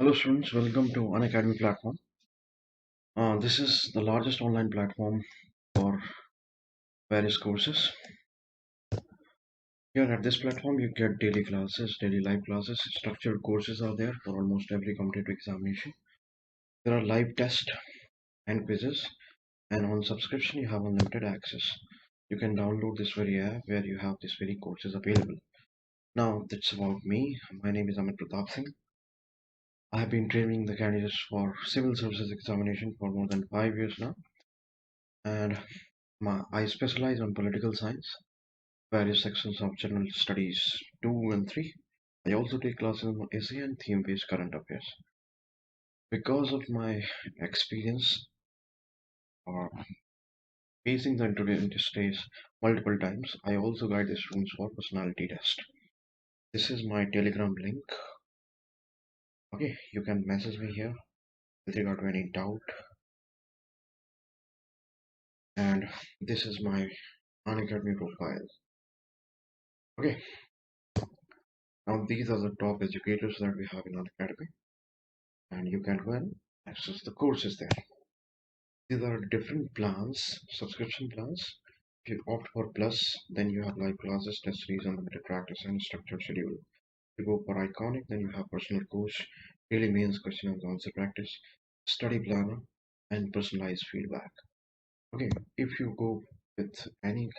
Hello students, welcome to Unacademy platform. This is the largest online platform for various courses. Here at this platform you get daily classes, daily live classes, structured courses are there for almost every competitive examination. There are live tests and quizzes, and on subscription you have unlimited access. You can download this very app where you have these very courses available. Now that's about me. My name is Amit Pratap Singh. I have been training the candidates for civil services examination for more than 5 years now, and I specialize on political science, various sections of general studies 2 and 3. I also take classes on essay and theme-based current affairs. Because of my experience or facing the interview multiple times, I also guide the students for personality test. This is my Telegram link. Okay, you can message me here with regard to any doubt. And this is my Unacademy profile. Okay, now these are the top educators that we have in Unacademy, and you can go and access the courses there. These are different plans, subscription plans. If you opt for plus, then you have live classes, test series, unlimited practice, and structured schedule. If you go for iconic, then you have personal coach, daily mains, question and answer practice, study planner, and personalized feedback. Okay, if you go with any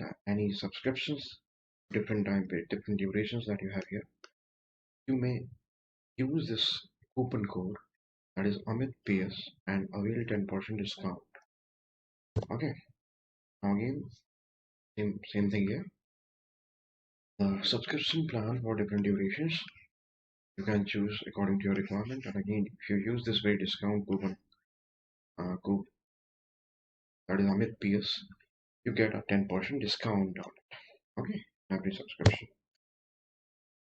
subscriptions, different time period, different durations that you have here, you may use this coupon code, that is Amit PS, and avail 10% discount. Okay, now again, same thing here. The subscription plan for different durations, you can choose according to your requirement. And again, if you use this very discount coupon code, that is Amit PS, you get a 10% discount on it. Okay, every subscription.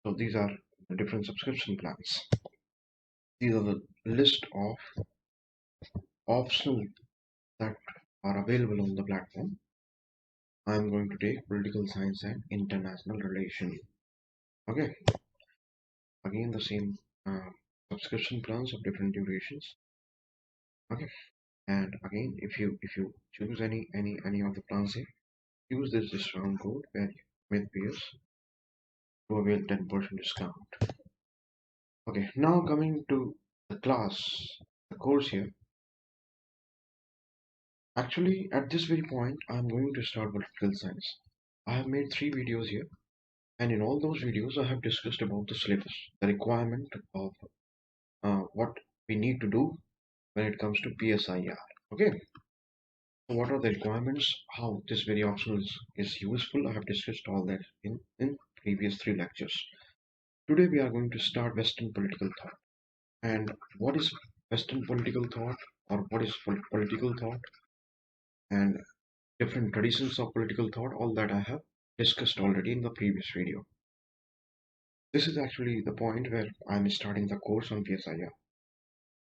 So these are the different subscription plans. These are the list of optional that are available on the platform. I am going to take political science and international relation. Okay, again the same subscription plans of different durations. Okay, and again if you choose any of the plans here, use this discount code where with peers to avail 10% discount. Okay, now coming to the class, the course here. Actually, at this very point, I'm going to start political science. I have made 3 videos here, and in all those videos, I have discussed about the syllabus, the requirement of what we need to do when it comes to PSIR. Okay, so what are the requirements? How this very optional is useful? I have discussed all that in previous 3 lectures. Today we are going to start Western political thought. And what is Western political thought, or what is political thought, and different traditions of political thought, all that I have discussed already in the previous video. This is actually the point where I'm starting the course on PSIR.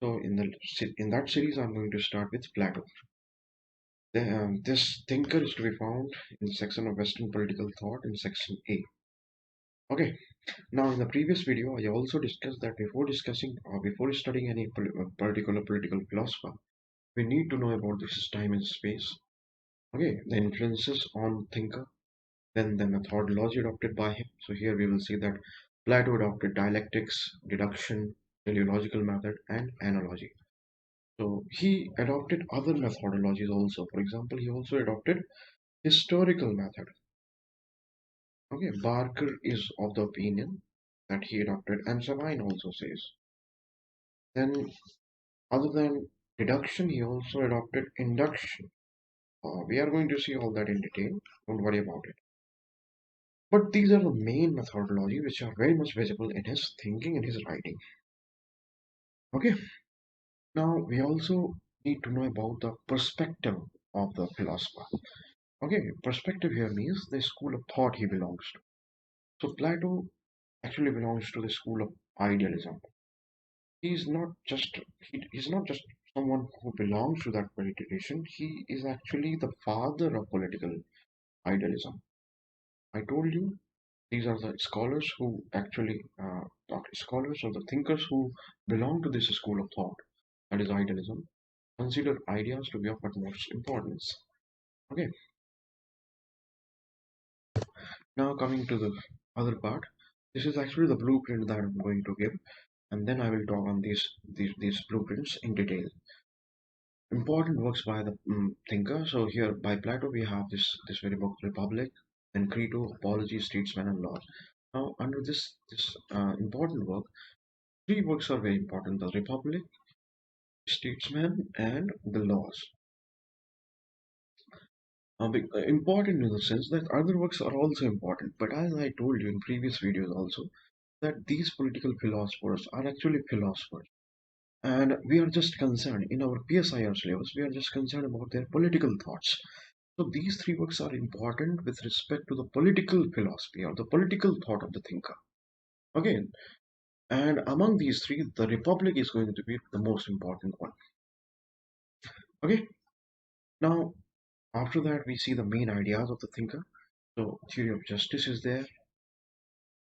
So in that series, I'm going to start with Plato. This thinker is to be found in the section of Western political thought in section A. Okay. Now in the previous video, I also discussed that before studying any particular political philosopher, we need to know about this time and space. Okay, the influences on thinker, then the methodology adopted by him. So here we will see that Plato adopted dialectics, deduction, teleological method, and analogy. So he adopted other methodologies also. For example, he also adopted historical method. Okay, Barker is of the opinion that he adopted, and Sabine also says. Then, other than deduction, he also adopted induction. We are going to see all that in detail. Don't worry about it. But these are the main methodology which are very much visible in his thinking and his writing. Okay. Now we also need to know about the perspective of the philosopher. Okay, perspective here means the school of thought he belongs to. So Plato actually belongs to the school of idealism. He's not just he's not just someone who belongs to that tradition. He is actually the father of political idealism. I told you These are the scholars who actually, not scholars or the thinkers who belong to this school of thought, that is idealism, consider ideas to be of utmost importance. Okay, now coming to the other part, this is actually the blueprint that I'm going to give, and then I will talk on these blueprints in detail. Important works by the thinker. So here by Plato we have this very book Republic, then Crito, Apology, Statesman, and Laws. Now under this important work, three works are very important: the Republic, Statesman, and the Laws. Important in the sense that other works are also important, but as I told you in previous videos also, that these political philosophers are actually philosophers, and we are just concerned in our PSIR syllabus, we are just concerned about their political thoughts. So these three works are important with respect to the political philosophy or the political thought of the thinker. Okay, and among these three, the Republic is going to be the most important one. Okay, now after that we see the main ideas of the thinker. So theory of justice is there,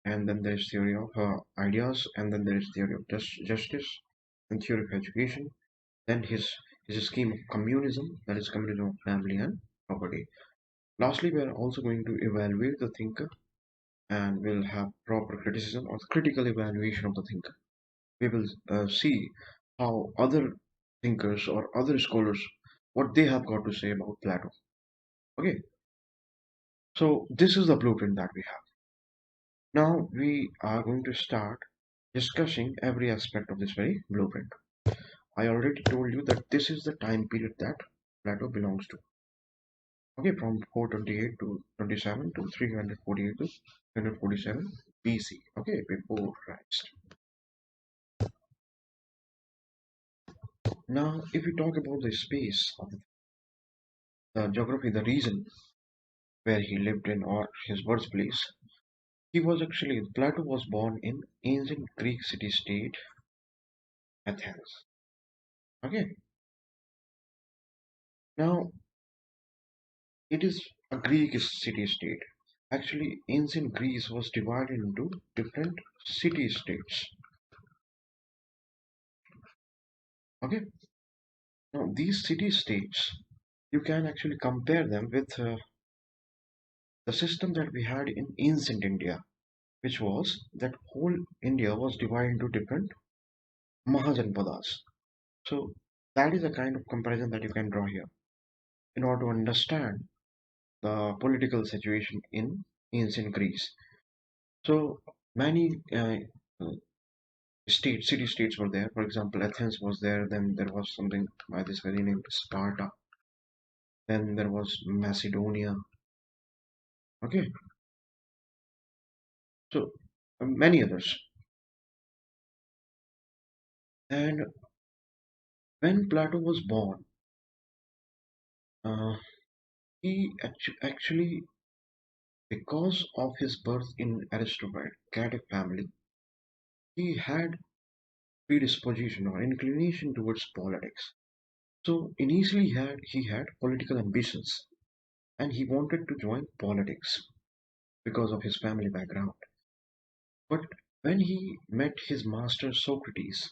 and then there's theory of ideas, and then there's theory of justice, and theory of education. Then his scheme of communism, that is communism of family and property. Lastly, we are also going to evaluate the thinker, and we'll have proper criticism or critical evaluation of the thinker. We will see how other thinkers or other scholars, what they have got to say about Plato. Okay, so this is the blueprint that we have. Now we are going to start discussing every aspect of this very blueprint. I already told you that this is the time period that Plato belongs to. Okay, from 428 to 27 to 348 to 347 BC. Okay, before Christ. Now, if we talk about the space of the geography, the region where he lived in or his birthplace, he was actually, Plato was born in ancient Greek city-state Athens. Okay, now it is a Greek city-state. Actually, ancient Greece was divided into different city-states. Okay, now these city-states, you can actually compare them with the system that we had in ancient India, which was that whole India was divided into different Mahajanpadas. So that is a kind of comparison that you can draw here in order to understand the political situation in ancient Greece. So many city-states were there. For example, Athens was there. Then there was something by this very name, Sparta. Then there was Macedonia. Okay, so many others. And when Plato was born, uh, he actually, because of his birth in aristocratic family, he had predisposition or inclination towards politics. So initially he had political ambitions, and he wanted to join politics because of his family background. But when he met his master Socrates,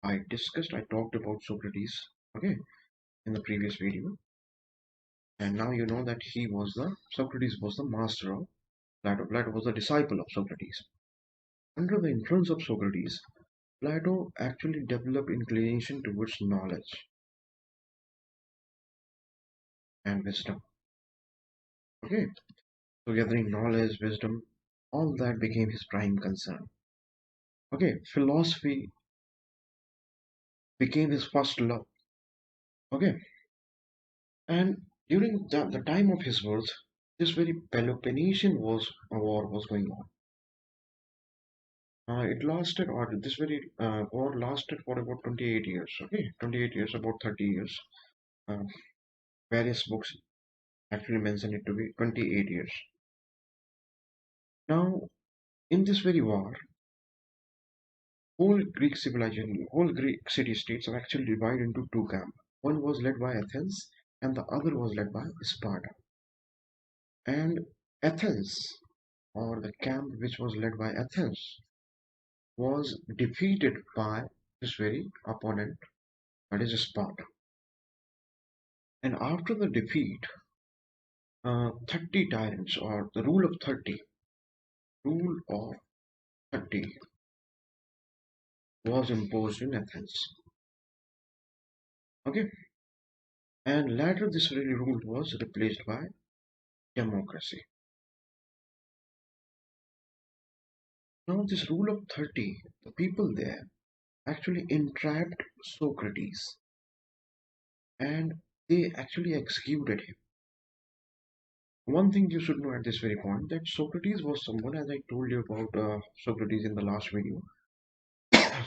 I talked about Socrates, okay, in the previous video, and now you know that Socrates was the master of Plato. Plato was the disciple of Socrates. Under the influence of Socrates, Plato actually developed inclination towards knowledge and wisdom. Okay, so gathering knowledge, wisdom, all that became his prime concern. Okay, philosophy became his first love. Okay, and during the time of his birth, this very Peloponnesian war was going on. It lasted, or this very war lasted for about 28 years. Okay, 28 years, about 30 years. Uh, Various books actually mention it to be 28 years. Now, in this very war, whole Greek civilization, whole Greek city-states are actually divided into two camps. One was led by Athens, and the other was led by Sparta. And Athens or the camp which was led by Athens was defeated by this very opponent, that is Sparta. And after the defeat, 30 tyrants, or the rule of 30 was imposed in Athens. Okay, and later this very rule was replaced by democracy. Now, this rule of 30, the people there actually entrapped Socrates and they actually executed him. One thing you should know at this very point, that Socrates was someone, as I told you about Socrates in the last video,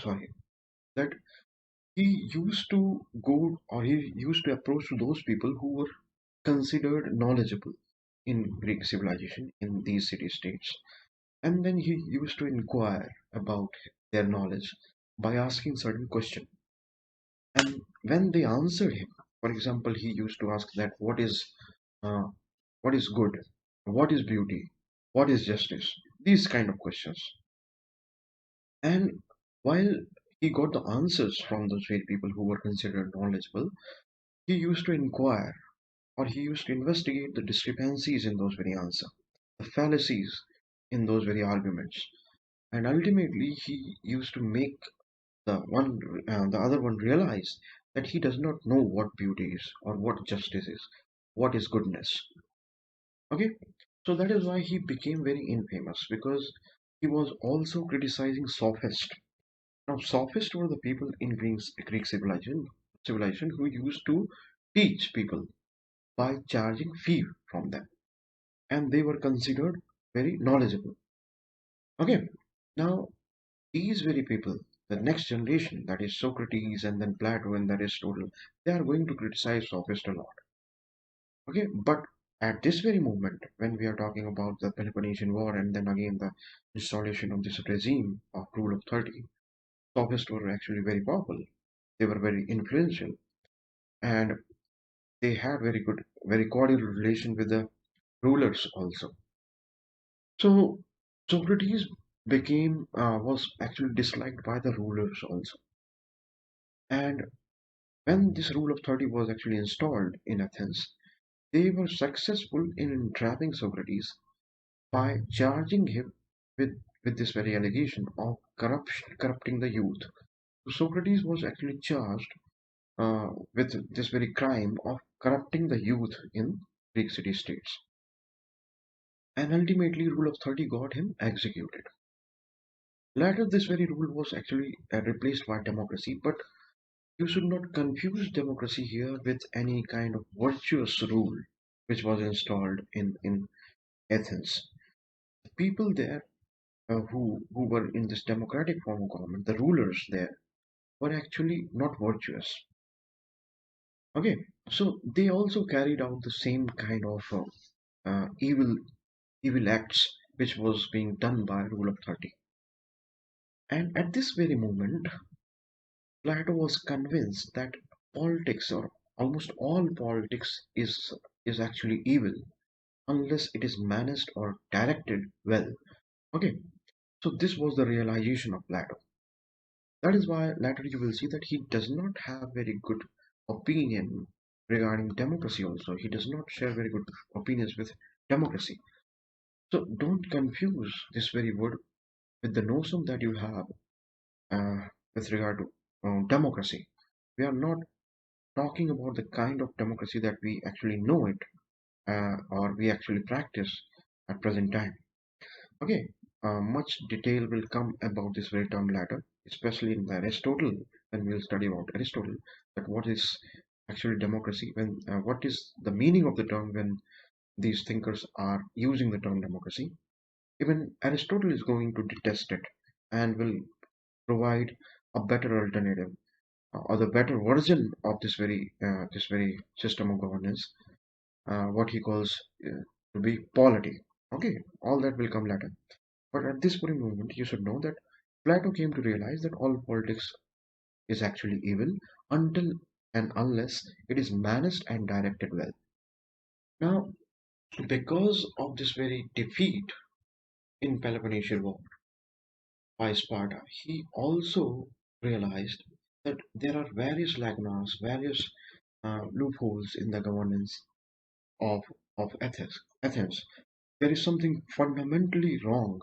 sorry, that he used to go, or he used to approach to those people who were considered knowledgeable in Greek civilization in these city states, and then he used to inquire about their knowledge by asking certain questions. And when they answered him, for example, he used to ask that uh, what is good, what is beauty, what is justice, these kind of questions. And while he got the answers from those very people who were considered knowledgeable, he used to inquire, or he used to investigate the discrepancies in those very answers, the fallacies in those very arguments, and ultimately he used to make the other one realize that he does not know what beauty is, or what justice is, what is goodness. Okay, so that is why he became very infamous, because he was also criticizing sophists. Now, sophists were the people in Greek civilization who used to teach people by charging fee from them, and they were considered very knowledgeable. Okay, now these very people, the next generation, that is Socrates and then Plato and that Aristotle, they are going to criticize sophists a lot. Okay, but at this very moment, when we are talking about the Peloponnesian War and then again the installation of this regime of rule of 30, sophists were actually very powerful. They were very influential, and they had very good, very cordial relation with the rulers also. So Socrates was actually disliked by the rulers also. And when this rule of 30 was actually installed in Athens, they were successful in entrapping Socrates by charging him with this very allegation of corrupting the youth. So Socrates was actually charged with this very crime of corrupting the youth in Greek city states. And ultimately, rule of 30 got him executed. Later, this very rule was actually replaced by democracy, but you should not confuse democracy here with any kind of virtuous rule which was installed in Athens. The people there who were in this democratic form of government, the rulers there, were actually not virtuous. Okay, so they also carried out the same kind of evil acts which was being done by rule of 30. And at this very moment, Plato was convinced that politics, or almost all politics, is actually evil unless it is managed or directed well. Okay, so this was the realization of Plato. That is why later you will see that he does not have very good opinion regarding democracy also. He does not share very good opinions with democracy. So don't confuse this very word with the notion that you have with regard to democracy. We are not talking about the kind of democracy that we actually know it, or we actually practice at present time. Okay, much detail will come about this very term later, especially in the Aristotle, when we'll study about Aristotle, that what is actually democracy, when what is the meaning of the term when these thinkers are using the term democracy. Even Aristotle is going to detest it and will provide a better alternative, or the better version of this very system of governance, what he calls to be polity. Okay, all that will come later. But at this very moment, you should know that Plato came to realize that all politics is actually evil until and unless it is managed and directed well. Now, because of this very defeat, in Peloponnesian War by Sparta, he also realized that there are various lacunas, various loopholes in the governance of Athens. There is something fundamentally wrong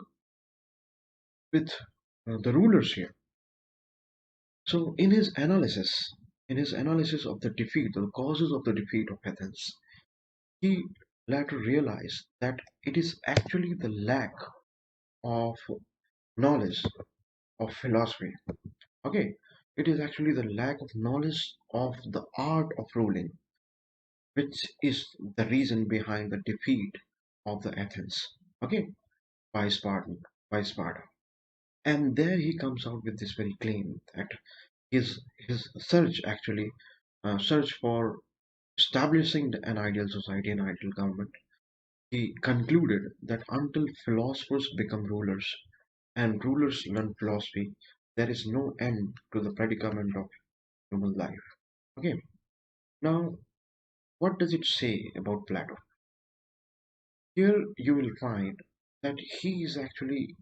with the rulers here. So, in his analysis of the defeat, the causes of the defeat of Athens, he later realized that it is actually the lack of knowledge of philosophy. Okay, it is actually the lack of knowledge of the art of ruling, which is the reason behind the defeat of the Athens. Okay, by Spartan, by Sparta. And there he comes out with this very claim that his search actually search for establishing an ideal society, an ideal government. He concluded that until philosophers become rulers and rulers learn philosophy, there is no end to the predicament of human life. Okay, now what does it say about Plato? Here you will find that he is actually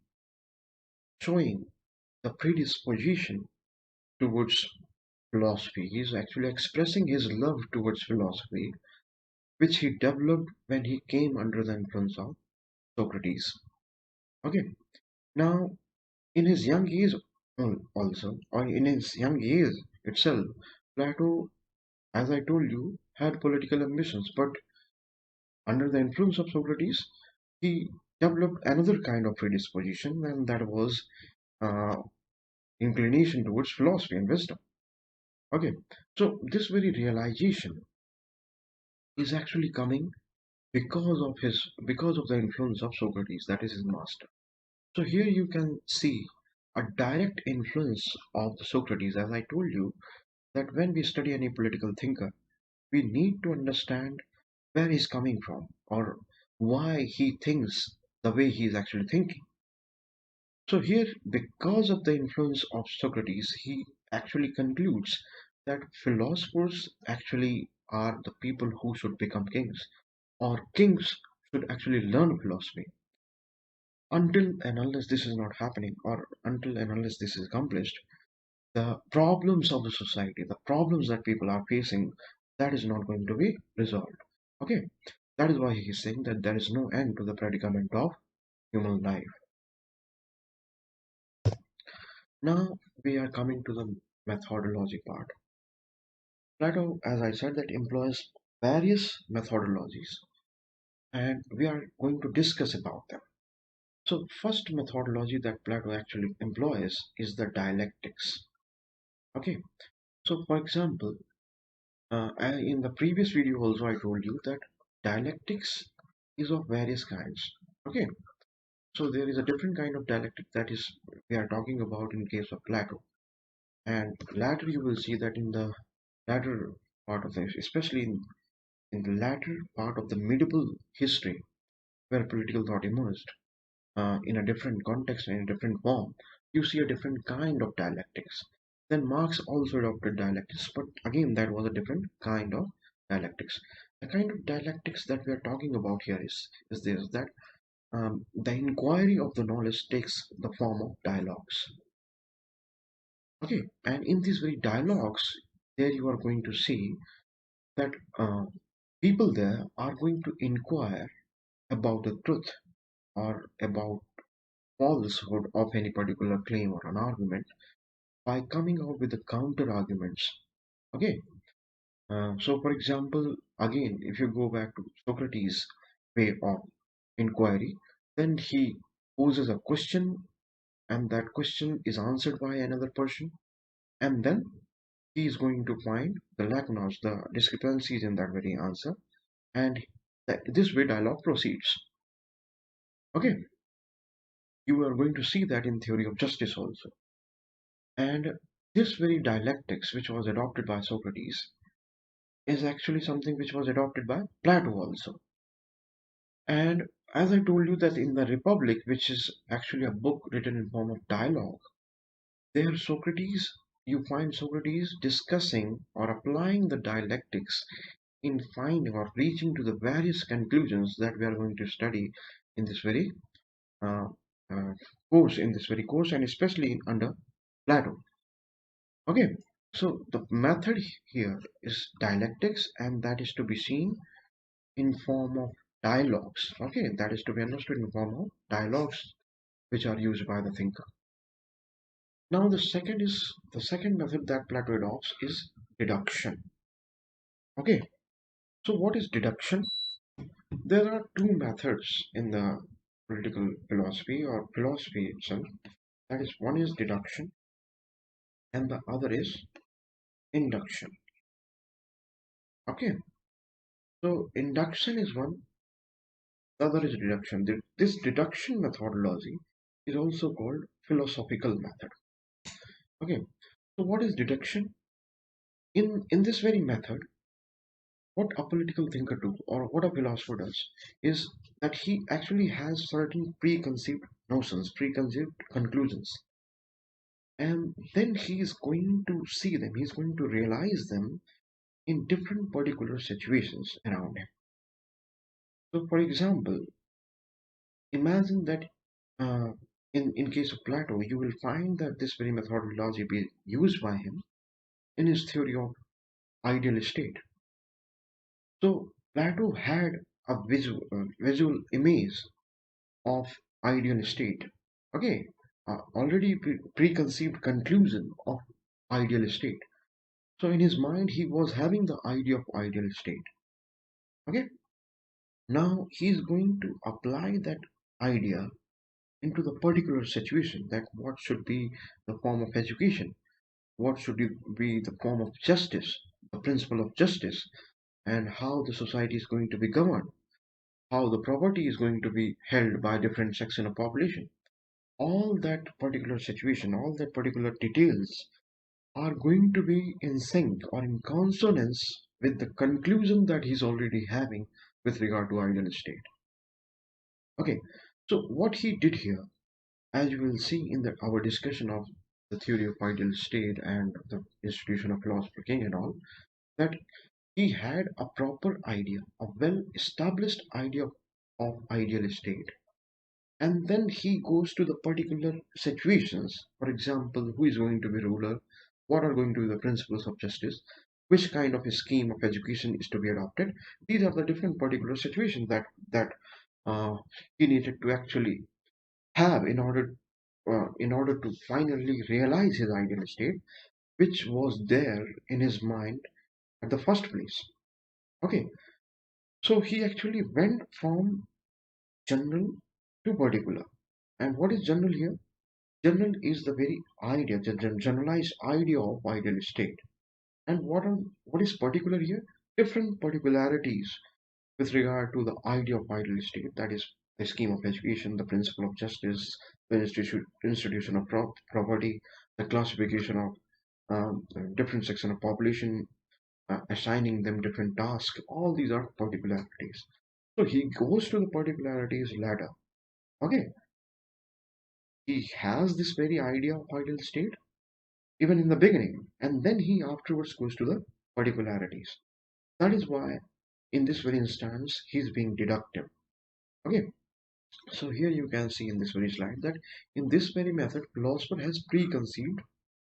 showing the predisposition towards philosophy. He is actually expressing his love towards philosophy, which he developed when he came under the influence of Socrates. Okay, now in his young age also, or in his young age itself, Plato, as I told you, had political ambitions, but under the influence of Socrates, he developed another kind of predisposition, and that was uh, inclination towards philosophy and wisdom. Okay, so this very realization is actually coming because of the influence of Socrates, that is his master. So here you can see a direct influence of the Socrates. As I told you, that when we study any political thinker, we need to understand where he's coming from or why he thinks the way he is actually thinking. So here, because of the influence of Socrates, he actually concludes that philosophers actually are the people who should become kings, or kings should actually learn philosophy. Until and unless this is not happening, or until and unless this is accomplished, the problems of the society, the problems that people are facing, that is not going to be resolved. Okay, that is why he is saying that there is no end to the predicament of human life. Now we are coming to the methodology part. Plato, as I said, that employs various methodologies, and we are going to discuss about them. So, first methodology that Plato actually employs is the dialectics. Okay, so for example, in the previous video also I told you that dialectics is of various kinds. Okay, so there is a different kind of dialectic that is we are talking about in case of Plato, and later you will see that in the latter part of the, especially in the latter part of the medieval history where political thought emerged in a different context and in a different form, you see a different kind of dialectics. Then Marx also adopted dialectics, but again, that was a different kind of dialectics. The kind of dialectics that we are talking about here is this that the inquiry of the knowledge takes the form of dialogues. Okay, and in these very dialogues, there you are going to see that people there are going to inquire about the truth or about falsehood of any particular claim or an argument by coming out with the counter arguments. Okay, so for example, again, if you go back to Socrates' way of inquiry, then he poses a question, and that question is answered by another person, and then he is going to find the lacunas, the discrepancies in that very answer, and this way dialogue proceeds. Okay, you are going to see that in theory of justice also. And this very dialectics, which was adopted by Socrates, is actually something which was adopted by Plato also. And as I told you that in the Republic, which is actually a book written in form of dialogue, there Socrates, you find Socrates discussing or applying the dialectics in finding or reaching to the various conclusions that we are going to study in this very course, in this very course, and especially under Plato. Okay, so the method here is dialectics, and that is to be seen in form of dialogues. Okay, that is to be understood in form of dialogues which are used by the thinker. Now the second method that Plato adopts is deduction. Okay, so what is deduction? There are two methods in the political philosophy or philosophy itself. That is, one is deduction and the other is induction. Okay, so induction is one, the other is deduction. This deduction methodology is also called philosophical method. Okay, so what is deduction? In this very method, what a political thinker do or what a philosopher does is that he actually has certain preconceived notions, preconceived conclusions, and then he is going to see them, he's going to realize them in different particular situations around him. So, for example, imagine that uh, in case of Plato, you will find that this very methodology be used by him in his theory of ideal state. So, Plato had a visual image of ideal state. Okay, already preconceived conclusion of ideal state. So in his mind, he was having the idea of ideal state. Okay, now he is going to apply that idea into the particular situation. That what should be the form of education, what should be the form of justice, the principle of justice, and how the society is going to be governed, how the property is going to be held by different section of population. All that particular situation, all that particular details are going to be in sync or in consonance with the conclusion that he's already having with regard to ideal state. Okay, so what he did here, as you will see in our discussion of the theory of ideal state and the institution of philosopher king and all, that he had a proper idea, a well established idea of ideal state, and then he goes to the particular situations. For example, who is going to be ruler, what are going to be the principles of justice, which kind of a scheme of education is to be adopted. These are the different particular situations that uh, he needed to actually have in order to finally realize his ideal state, which was there in his mind at the first place. Okay, so he actually went from general to particular. And what is general here? General is the very idea, the generalized idea of ideal state. And what is particular here? Different particularities with regard to the idea of ideal state, that is the scheme of education, the principle of justice, the institution of property, the classification of different section of population, assigning them different tasks. All these are particularities. So he goes to the particularities ladder. Okay, he has this very idea of ideal state even in the beginning, and then he afterwards goes to the particularities. That is why, in this very instance, he is being deductive. Okay, so here you can see in this very slide that in this very method, philosopher has preconceived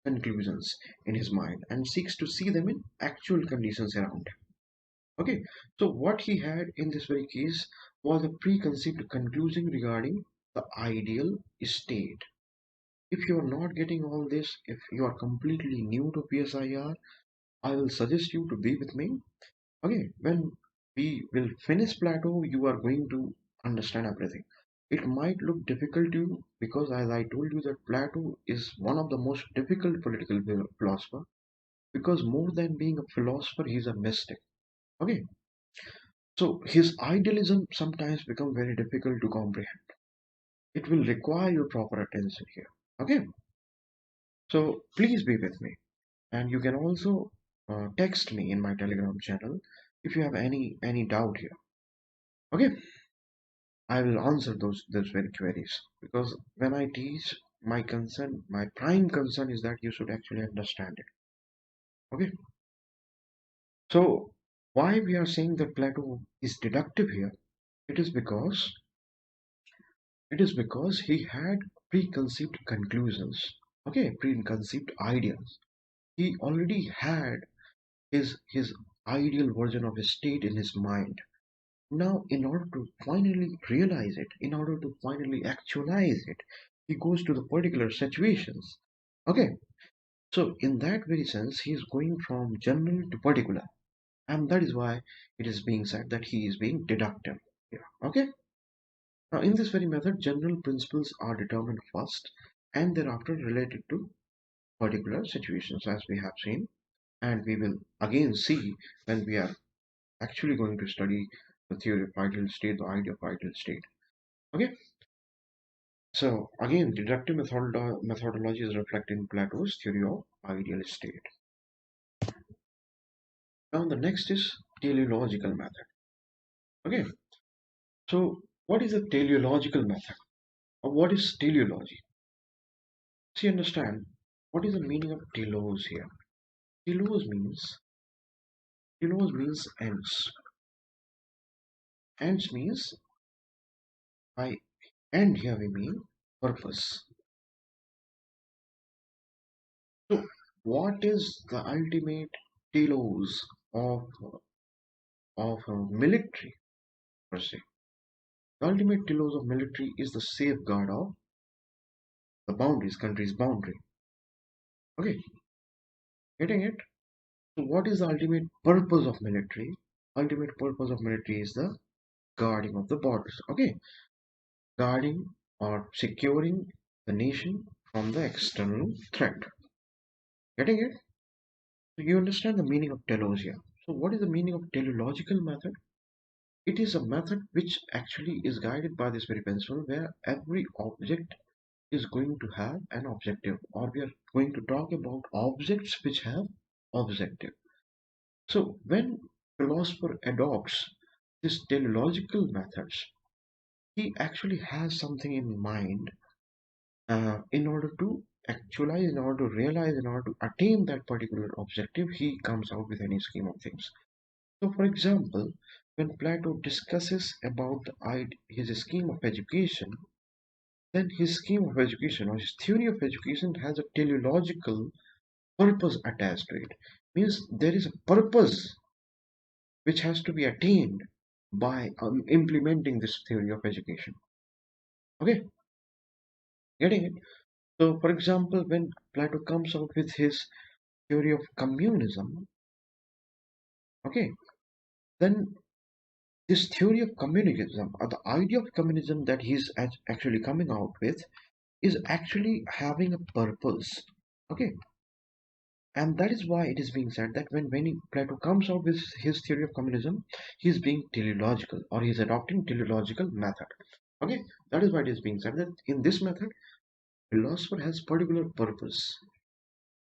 conclusions in his mind and seeks to see them in actual conditions around him. Okay, so what he had in this very case was a preconceived conclusion regarding the ideal state. If you are not getting all this, if you are completely new to PSIR, I will suggest you to be with me. Okay, when we will finish Plato, you are going to understand everything. It might look difficult to you because, as I told you, that Plato is one of the most difficult political philosopher. Because more than being a philosopher, he is a mystic. Okay, so his idealism sometimes become very difficult to comprehend. It will require your proper attention here. Okay, so please be with me. And you can also text me in my Telegram channel if you have any doubt here. Okay, I will answer those very queries, because when I teach, my prime concern is that you should actually understand it. Okay, so why we are saying that Plato is deductive here? It is because It is because he had preconceived conclusions, okay, preconceived ideas. He already had his ideal version of a state in his mind. Now, in order to finally realize it, in order to finally actualize it, he goes to the particular situations. Okay, so in that very sense, he is going from general to particular, and that is why it is being said that he is being deductive here. Okay, now in this very method, general principles are determined first and thereafter related to particular situations, as we have seen, and we will again see when we are actually going to study the theory of ideal state, the idea of ideal state. Okay, so again, deductive methodology is reflected in Plato's theory of ideal state. Now the next is teleological method. Okay, so what is a teleological method, or what is teleology? See, understand what is the meaning of telos here. Telos means ends. Ends means by end here we mean purpose. So what is the ultimate telos of military per se? The ultimate telos of military is the safeguard of the boundaries, country's boundary. Okay, getting it? So what is the ultimate purpose of military? Ultimate purpose of military is the guarding of the borders. Okay, guarding or securing the nation from the external threat. Getting it? So you understand the meaning of telos here. So what is the meaning of teleological method? It is a method which actually is guided by this very principle where every object is going to have an objective, or we are going to talk about objects which have objective. So when philosopher adopts this teleological methods, he actually has something in mind in order to actualize, in order to realize, in order to attain that particular objective, he comes out with any scheme of things. So, for example, when Plato discusses about his scheme of education, then his scheme of education or his theory of education has a teleological purpose attached to it. Means there is a purpose which has to be attained by implementing this theory of education. Okay, getting it? So, for example, when Plato comes out with his theory of communism, okay, then this theory of communism or the idea of communism that he's actually coming out with is actually having a purpose. Okay, and that is why it is being said that when Plato comes out with his theory of communism, he's being teleological or he's adopting teleological method. Okay, that is why it is being said that in this method, philosopher has particular purpose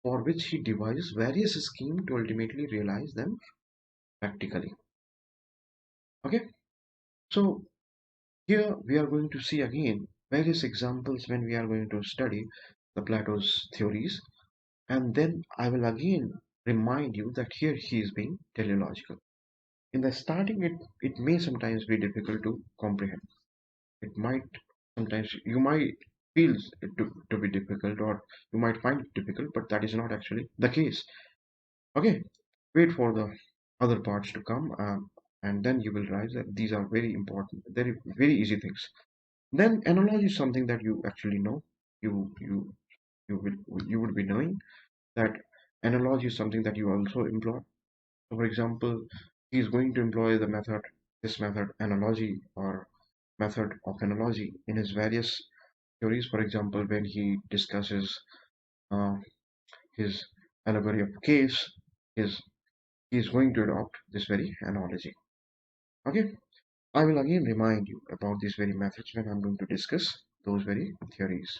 for which he devises various schemes to ultimately realize them practically. Okay, so here we are going to see again various examples when we are going to study the Plato's theories, and then I will again remind you that here he is being teleological. In the starting, it may sometimes be difficult to comprehend. It might sometimes you might feel it to be difficult, or you might find it difficult, but that is not actually the case. Okay, wait for the other parts to come, and then you will realize that these are very important, very easy things. Then analogy is something that you actually know. You you you would be knowing that analogy is something that you also employ. So, for example, he is going to employ this method, analogy or method of analogy in his various theories. For example, when he discusses uh, his allegory of caves, his he is going to adopt this very analogy. Okay, I will again remind you about these very methods when I'm going to discuss those very theories.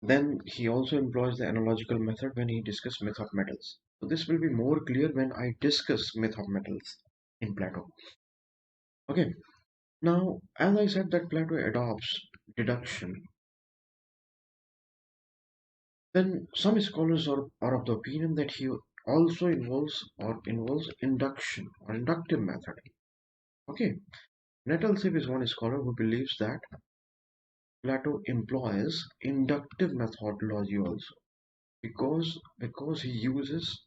Then he also employs the analogical method when he discusses myth of metals. So this will be more clear when I discuss myth of metals in Plato. Okay, now as I said that Plato adopts deduction, then some scholars are of the opinion that he also involves induction or inductive method. Okay, Nettleseep is one scholar who believes that Plato employs inductive methodology also because he uses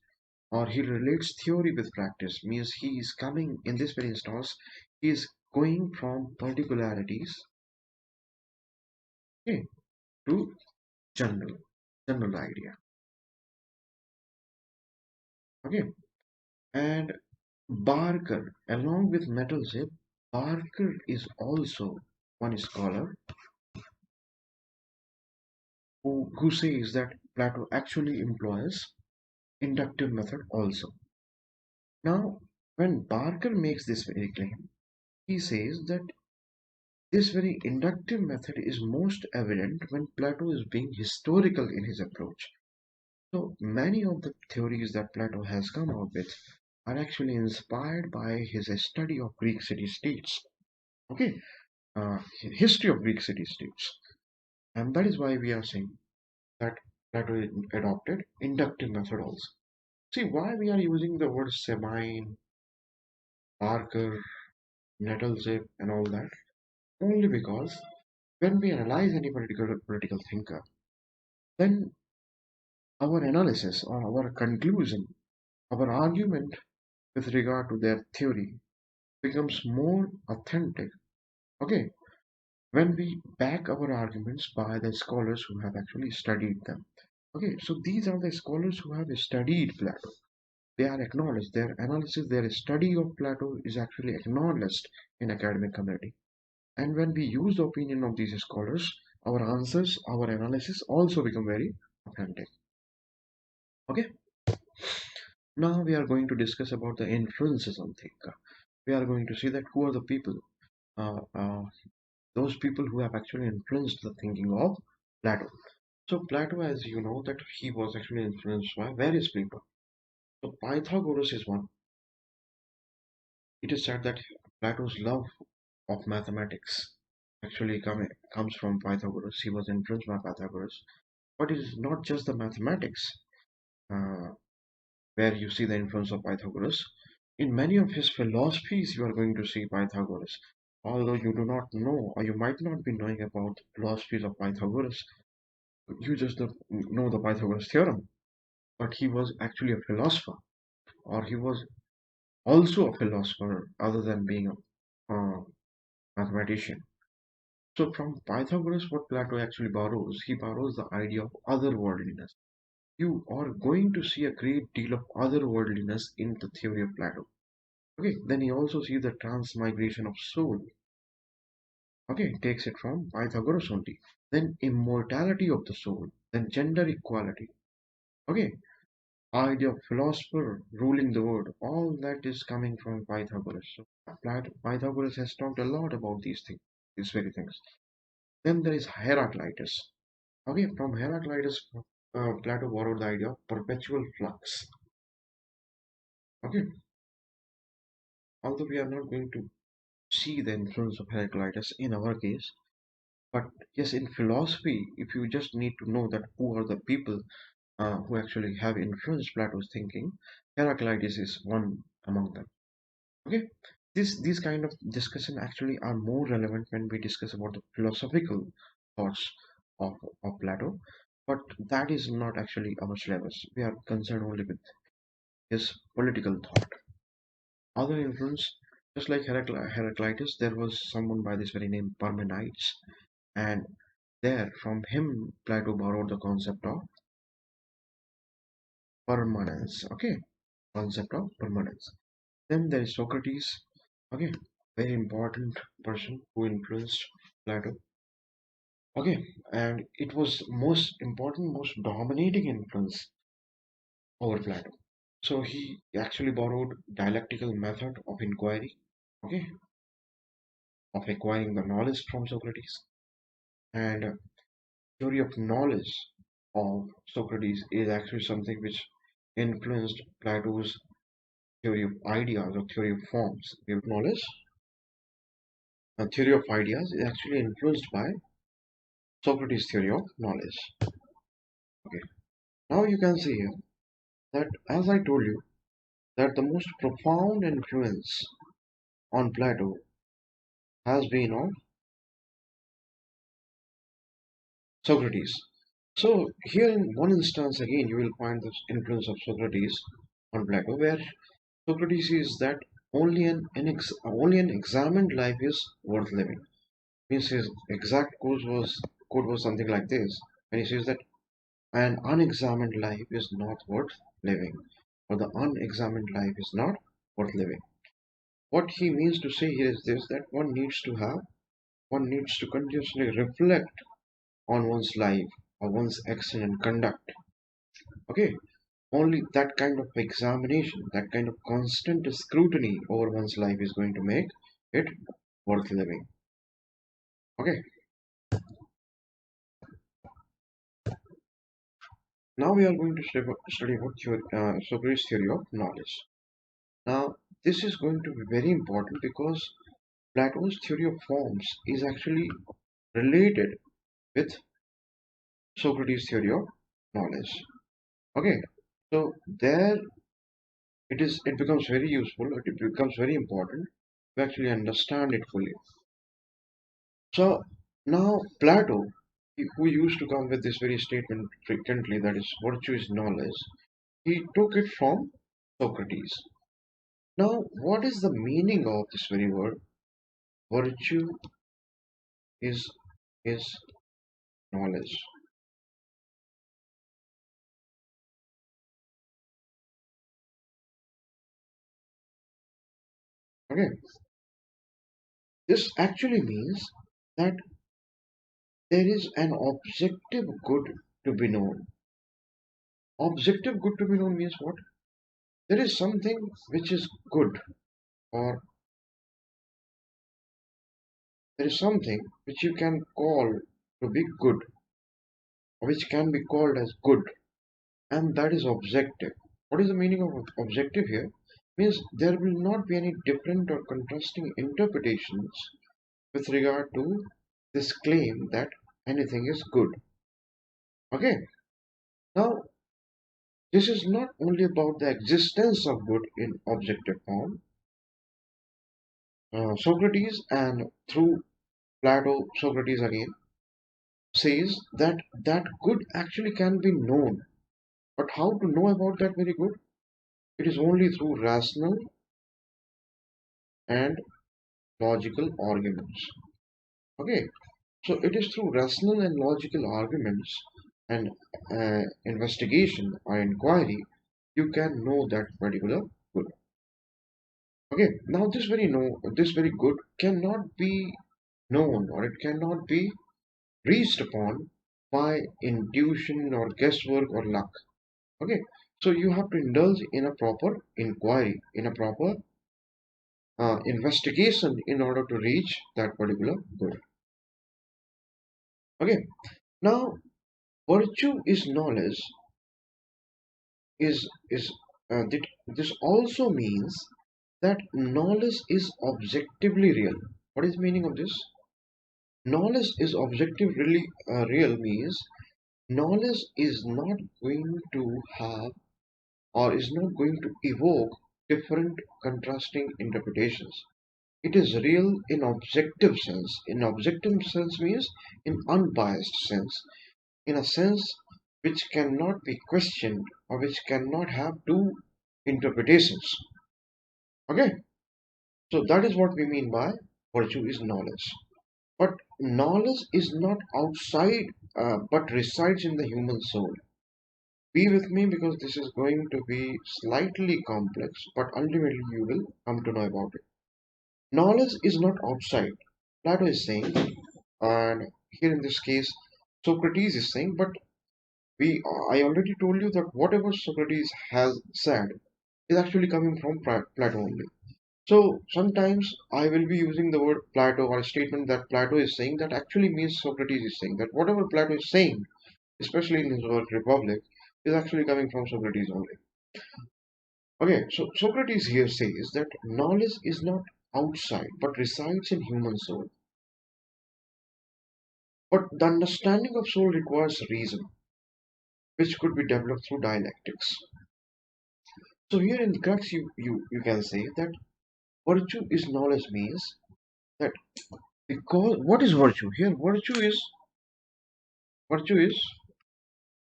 or he relates theory with practice, means he is coming in this very instance, he is going from particularities, okay, to general idea, okay. And Barker, along with Metalship, Barker is also one scholar who says that Plato actually employs inductive method also. Now, when Barker makes this very claim, he says that this very inductive method is most evident when Plato is being historical in his approach. So many of the theories that Plato has come up with are actually inspired by his study of Greek city-states. Okay, history of Greek city-states, and that is why we are saying that Plato adopted inductive method also. See why we are using the word Sabine, Barker, Nettleseep, and all that, only because when we analyze any particular political thinker, then our analysis or our conclusion, our argument with regard to their theory becomes more authentic. Okay, when we back our arguments by the scholars who have actually studied them. Okay, so these are the scholars who have studied Plato. They are acknowledged. Their analysis, their study of Plato is actually acknowledged in academic community. And when we use the opinion of these scholars, our answers, our analysis also become very authentic. Okay. Now we are going to discuss about the influences on thinker. We are going to see that who are the people, uh, uh, those people who have actually influenced the thinking of Plato. So Plato, as you know, that he was actually influenced by various people. So Pythagoras is one. It is said that Plato's love of mathematics actually comes from Pythagoras. He was influenced by Pythagoras. But it is not just the mathematics uh, where you see the influence of Pythagoras. In many of his philosophies, you are going to see Pythagoras. Although you do not know, or you might not be knowing about the philosophies of Pythagoras, you just don't know the Pythagoras theorem. But he was actually a philosopher, or he was also a philosopher other than being a mathematician. So from Pythagoras, what Plato actually borrows, he borrows the idea of otherworldliness. You are going to see a great deal of otherworldliness in the theory of Plato. Okay, then he also sees the transmigration of soul. Okay, takes it from Pythagoras only. Then immortality of the soul. Then gender equality. Okay, idea of philosopher ruling the world. All that is coming from Pythagoras. So Pythagoras has talked a lot about these things, these very things. Then there is Heraclitus. Okay, from Heraclitus, Plato borrowed the idea of perpetual flux. Okay, although we are not going to see the influence of Heraclitus in our case, but yes, in philosophy, if you just need to know that who are the people who actually have influenced Plato's thinking, Heraclitus is one among them. Okay, these kind of discussion actually are more relevant when we discuss about the philosophical thoughts of Plato, but that is not actually our syllabus. We are concerned only with his political thought. Other influence, just like Heraclitus, there was someone by this very name Parmenides, and there from him Plato borrowed the concept of permanence. Okay, concept of permanence. Then there is Socrates. Okay, very important person who influenced Plato. Okay, and it was most important, most dominating influence over Plato. So he actually borrowed dialectical method of inquiry. Okay, of acquiring the knowledge from Socrates, and theory of knowledge of Socrates is actually something which influenced Plato's theory of ideas or theory of forms. Theory of knowledge, a theory of ideas is actually influenced by Socrates' theory of knowledge. Okay. Now you can see here that, as I told you, that the most profound influence on Plato has been of Socrates. So here in one instance again you will find the influence of Socrates on Plato, where Socrates says that only an examined life is worth living. Means his exact quote was something like this, and he says that an unexamined life is not worth living, or the unexamined life is not worth living. What he means to say here is this, that one needs to continuously reflect on one's life or one's action and conduct. Okay, only that kind of examination, that kind of constant scrutiny over one's life is going to make it worth living. Okay, now we are going to study about Socrates' theory of knowledge. Now, this is going to be very important because Plato's theory of forms is actually related with Socrates' theory of knowledge. Okay, so there it becomes very useful, it becomes very important to actually understand it fully. So now Plato, who used to come with this very statement frequently, that is virtuous knowledge, he took it from Socrates. Now, what is the meaning of this very word? Virtue is is knowledge. Okay, this actually means that there is an objective good to be known. Objective good to be known means what? There is something which is good, or there is something which you can call to be good, or which can be called as good, and that is objective. What is the meaning of objective here? Means there will not be any different or contrasting interpretations with regard to this claim that anything is good. Okay, now this is not only about the existence of good in objective form. Socrates, and through Plato, Socrates again says that that good actually can be known. But how to know about that very good? It is only through rational and logical arguments. Okay, so it is through rational and logical arguments and investigation or inquiry you can know that particular good. Okay, now this very good cannot be known, or it cannot be reached upon by intuition or guesswork or luck. Okay, so you have to indulge in a proper inquiry, in a proper investigation in order to reach that particular good. Okay, now virtue is knowledge this also means that knowledge is objectively real. What is the meaning of this? Knowledge is objectively real means knowledge is not going to have, or is not going to evoke, different contrasting interpretations. It is real in objective sense. In objective sense means in unbiased sense, in a sense which cannot be questioned or which cannot have two interpretations. Okay, so that is what we mean by virtue is knowledge. But knowledge is not outside, but resides in the human soul. Be with me because this is going to be slightly complex, but ultimately you will come to know about it. Knowledge is not outside. Plato is saying, and here in this case, Socrates is saying, but I already told you that whatever Socrates has said is actually coming from Plato only. So sometimes I will be using the word Plato or a statement that Plato is saying that actually means Socrates is saying that whatever Plato is saying, especially in his work Republic, is actually coming from Socrates only. Okay, so Socrates here says that knowledge is not outside but resides in human soul. But the understanding of soul requires reason, which could be developed through dialectics. So here in the crux you can say that virtue is knowledge means that because what is virtue? Here virtue is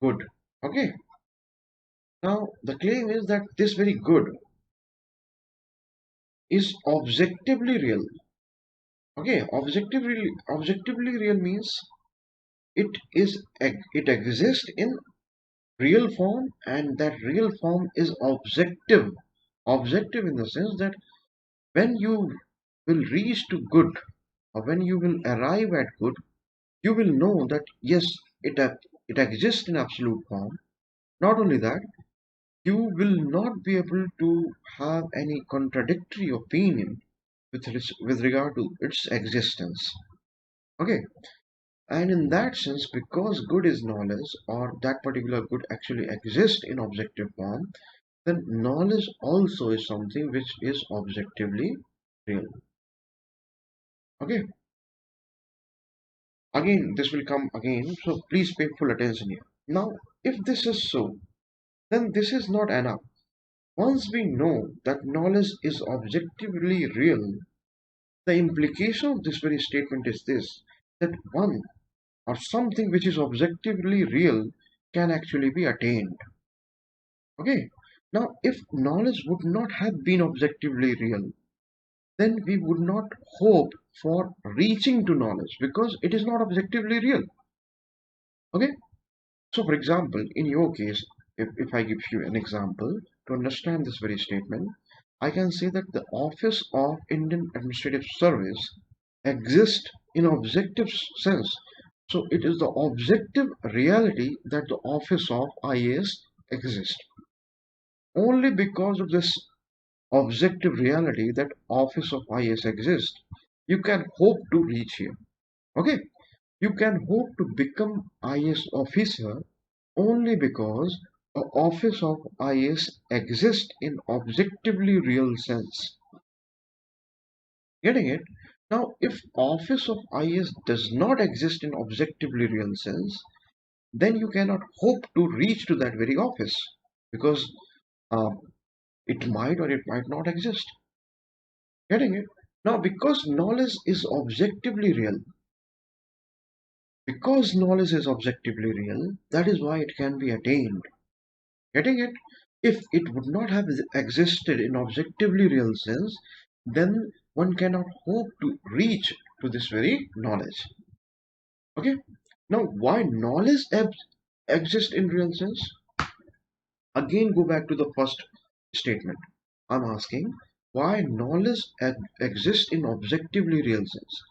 good. Okay. Now the claim is that this very good is objectively real. Okay, objectively real means it exists in real form, and that real form is objective. Objective in the sense that when you will reach to good, or when you will arrive at good, you will know that yes, it exists in absolute form. Not only that, you will not be able to have any contradictory opinion with regard to its existence. Okay, and in that sense, because good is knowledge, or that particular good actually exists in objective form, then knowledge also is something which is objectively real. Okay, again, this will come again, so please pay full attention here. Now, if this is so, then this is not enough. Once we know that knowledge is objectively real, the implication of this very statement is this, that one or something which is objectively real can actually be attained. Okay, now if knowledge would not have been objectively real, then we would not hope for reaching to knowledge because it is not objectively real. Okay, so for example, in your case, if I give you an example to understand this very statement, I can say that the office of Indian Administrative Service exists in objective sense. So it is the objective reality that the office of IAS exists. Only because of this objective reality that office of IAS exists, you can hope to reach here. Okay, you can hope to become IAS officer only because the office of IAS exists in objectively real sense. Getting it? Now, if office of IAS does not exist in objectively real sense, then you cannot hope to reach to that very office because uh, it might or it might not exist. Getting it? Now, because knowledge is objectively real, that is why it can be attained. Getting it? If it would not have existed in objectively real sense, then one cannot hope to reach to this very knowledge. Okay? Now, why knowledge exists in real sense? Again, go back to the first statement. I'm asking why knowledge exists in objectively real sense.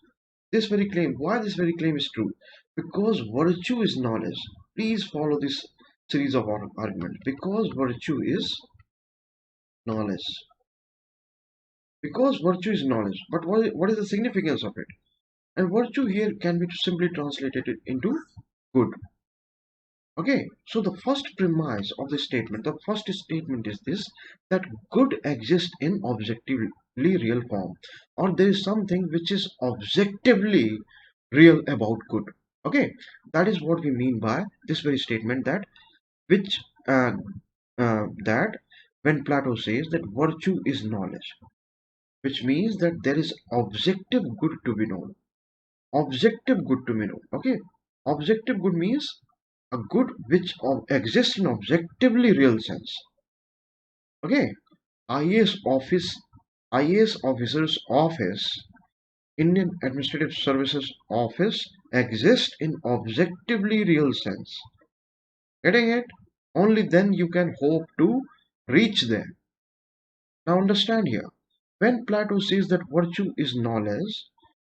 Why this very claim is true? Because virtue is knowledge. Please follow this series of arguments. Because virtue is knowledge. Because virtue is knowledge. But what is the significance of it? And virtue here can be simply translated into good. Okay, so the first premise of this statement, the first statement is this, that good exists in objectively real form, or there is something which is objectively real about good. Okay, that is what we mean by this very statement, that which that when Plato says that virtue is knowledge, which means that there is objective good to be known. Objective good to be known. Okay, objective good means a good which exists in objectively real sense. Okay, IAS office, IAS officer's office, Indian Administrative Services office exists in objectively real sense. Getting it? Only then you can hope to reach there. Now understand here, when Plato says that virtue is knowledge,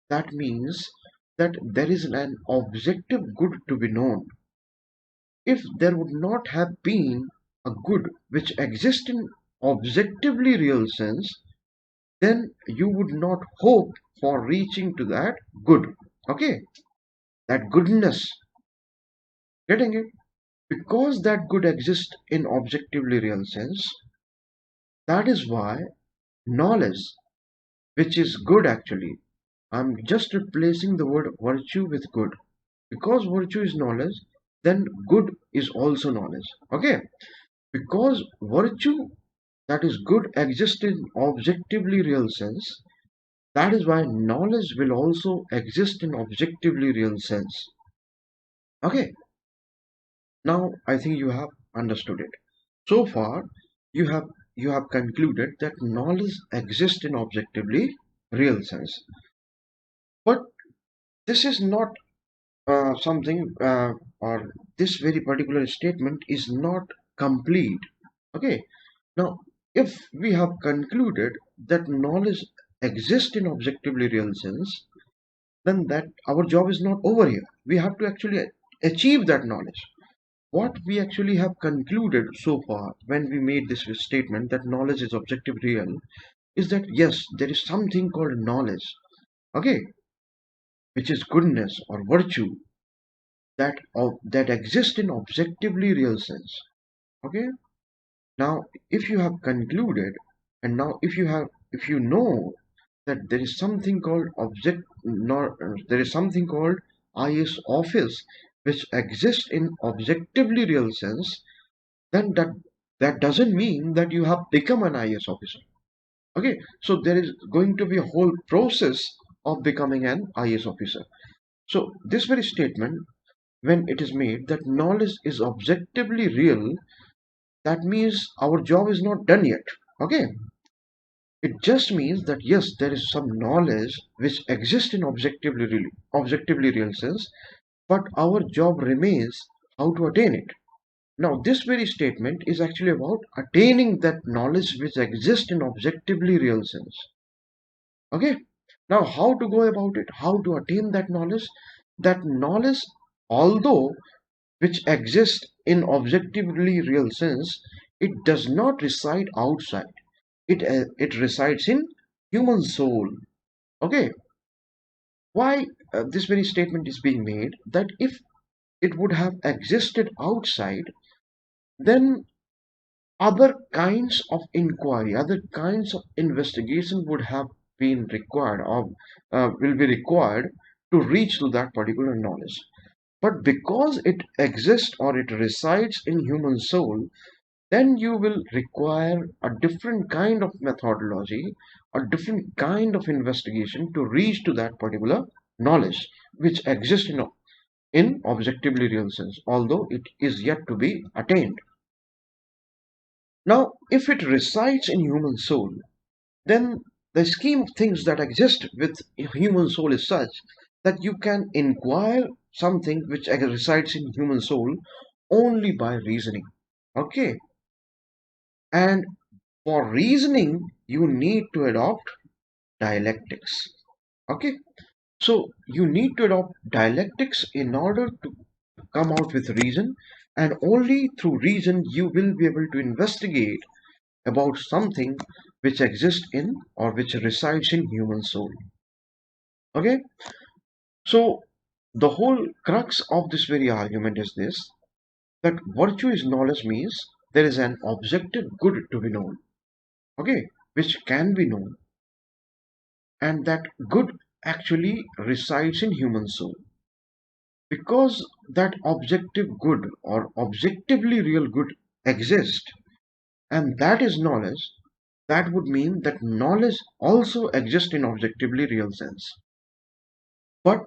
that means that there is an objective good to be known. If there would not have been a good which exists in objectively real sense, then you would not hope for reaching to that good. Okay, that goodness. Getting it? Because that good exists in objectively real sense, that is why knowledge, which is good actually, I'm just replacing the word virtue with good. Because virtue is knowledge, then good is also knowledge. Okay, because virtue that is good exists in objectively real sense, That is why knowledge will also exist in objectively real sense. Okay, now I think you have understood it. So far, you have you have concluded that knowledge exists in objectively real sense. But this is not something, or this very particular statement is not complete. Okay, now if we have concluded that knowledge exists in objectively real sense, then that our job is not over here. We have to actually achieve that knowledge. What we actually have concluded so far when we made this statement that knowledge is objectively real is that yes, there is something called knowledge, okay, which is goodness or virtue that exist in objectively real sense. Okay, now if you have concluded, and now if you know that there is something called there is something called IAS office which exists in objectively real sense, then that doesn't mean that you have become an IAS officer. Okay, so there is going to be a whole process of becoming an IAS officer. So this very statement, when it is made that knowledge is objectively real, that means our job is not done yet. Okay, it just means that yes, there is some knowledge which exists in objectively real sense, but our job remains how to attain it. Now, this very statement is actually about attaining that knowledge which exists in objectively real sense. Okay, now how to go about it, how to attain that knowledge? That knowledge, although which exists in objectively real sense, it does not reside outside. It resides in human soul. Okay, why this very statement is being made? That if it would have existed outside, then other kinds of inquiry, other kinds of investigation would have been required or will be required to reach to that particular knowledge. But because it exists or it resides in human soul, then you will require a different kind of methodology, a different kind of investigation to reach to that particular knowledge which exists in objectively real sense, although it is yet to be attained. Now, if it resides in human soul, then the scheme of things that exist with human soul is such that you can inquire something which resides in human soul only by reasoning. Okay, and for reasoning, you need to adopt dialectics. Okay, so you need to adopt dialectics in order to come out with reason, and only through reason you will be able to investigate about something which exists in or which resides in human soul. Okay, so the whole crux of this very argument is this, that virtue is knowledge means there is an objective good to be known, okay, which can be known, and that good actually resides in human soul. Because that objective good or objectively real good exists, and that is knowledge, that would mean that knowledge also exists in objectively real sense. But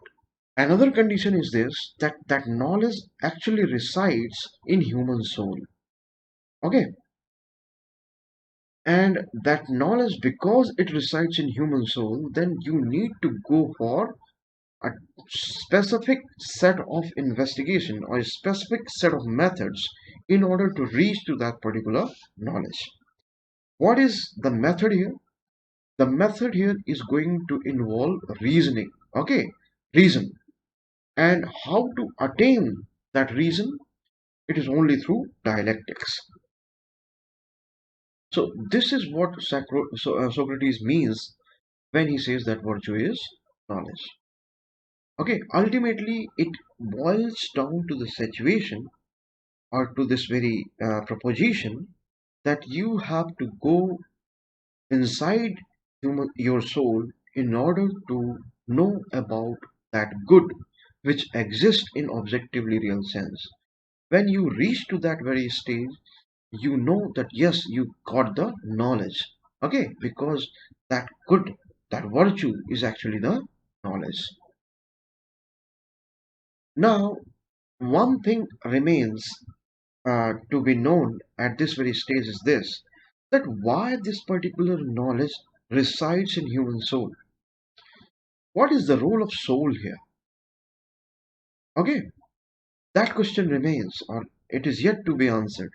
another condition is this, that that knowledge actually resides in human soul. Okay, and that knowledge, because it resides in human soul, then you need to go for a specific set of investigation or a specific set of methods in order to reach to that particular knowledge. What is the method here? The method here is going to involve reasoning. Okay, reason. And how to attain that reason? It is only through dialectics. So this is what Socrates means when he says that virtue is knowledge. Okay, ultimately it boils down to the situation or to this very proposition that you have to go inside your soul in order to know about that good which exists in objectively real sense. When you reach to that very stage, you know that yes, you got the knowledge. Okay, because that good that virtue is actually the knowledge. Now, one thing remains to be known at this very stage is this, that why this particular knowledge resides in human soul. What is the role of soul here? Okay, that question remains, or it is yet to be answered.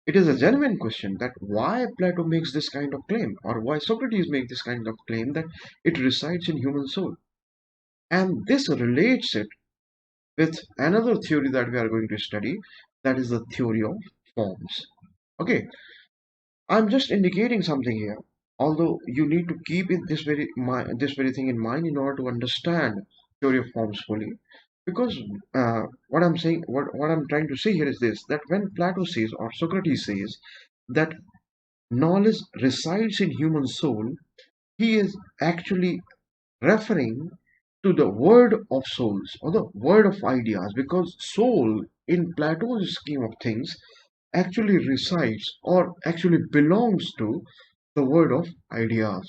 It is a genuine question that why Plato makes this kind of claim, or why Socrates makes this kind of claim that it resides in human soul. And this relates it with another theory that we are going to study, that is the theory of forms. Okay, I'm just indicating something here, although you need to keep this very thing in mind in order to understand theory of forms fully. Because what I'm trying to say here is this: that when Plato says or Socrates says that knowledge resides in human soul, he is actually referring to the world of souls or the world of ideas, because soul in Plato's scheme of things actually resides or actually belongs to the world of ideas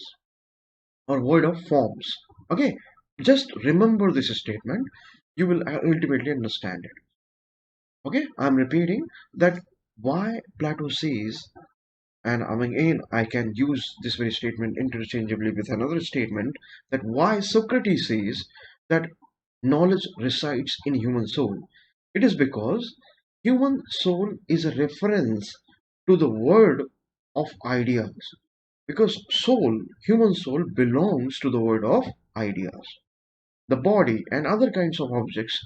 or world of forms. Okay, just remember this statement, you will ultimately understand it. Okay, I'm repeating that why Plato says, and again I can use this very statement interchangeably with another statement, that why Socrates says that knowledge resides in human soul. It is because human soul is a reference to the world of ideas. Because human soul belongs to the world of ideas. The body and other kinds of objects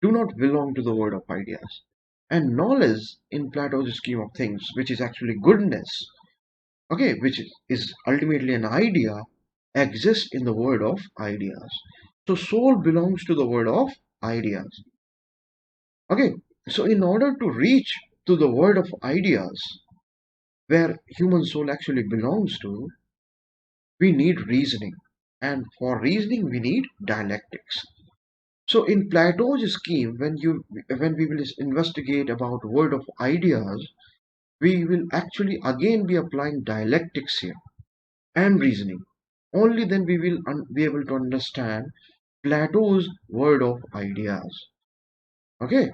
do not belong to the world of ideas. And knowledge in Plato's scheme of things, which is actually goodness, okay, which is ultimately an idea, exists in the world of ideas. So soul belongs to the world of ideas. Okay, so in order to reach to the world of ideas, where human soul actually belongs to, we need reasoning. And for reasoning, we need dialectics. So in Plato's scheme, when we will investigate about world of ideas, we will actually again be applying dialectics here and reasoning. Only then we will be able to understand Plato's world of ideas. Okay,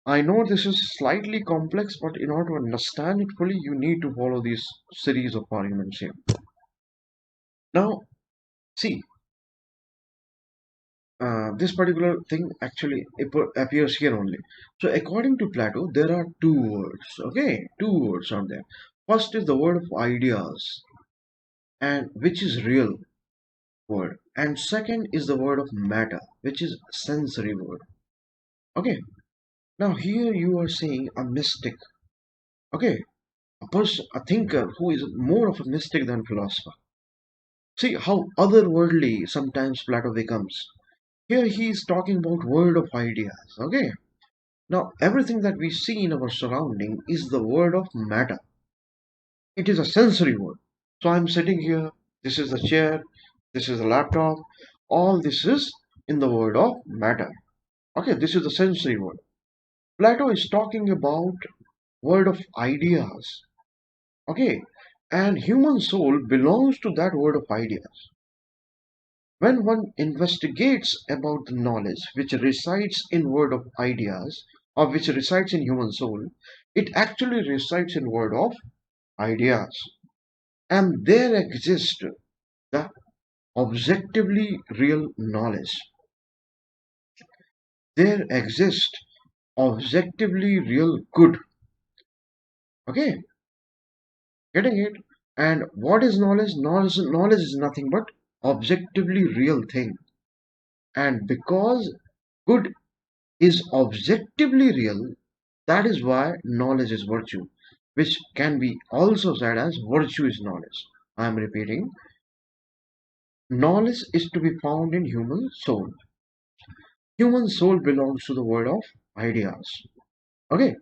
I know this is slightly complex, but in order to understand it fully, you need to follow this series of arguments here. Now, see, this particular thing actually appears here only. So, according to Plato, there are two words. Okay, two words are there. First is the word of ideas, and which is real word, and second is the word of matter, which is sensory word. Okay, now here you are saying a mystic. Okay, a person, a thinker who is more of a mystic than philosopher. See how otherworldly sometimes Plato becomes. Here he is talking about world of ideas. Okay, now everything that we see in our surrounding is the word of matter. It is a sensory word. So I'm sitting here, this is the chair, this is the laptop, all this is in the word of matter. Okay, this is the sensory word. Plato is talking about word of ideas. Okay, and human soul belongs to that word of ideas. When one investigates about the knowledge which resides in word of ideas, or which resides in human soul, it actually resides in word of ideas. And there exists the objectively real knowledge. There exists objectively real good. Okay, getting it? And what is knowledge? Knowledge is nothing but objectively real thing. And because good is objectively real, that is why knowledge is virtue, which can be also said as virtue is knowledge. I am repeating, knowledge is to be found in human soul. Human soul belongs to the world of ideas. Okay.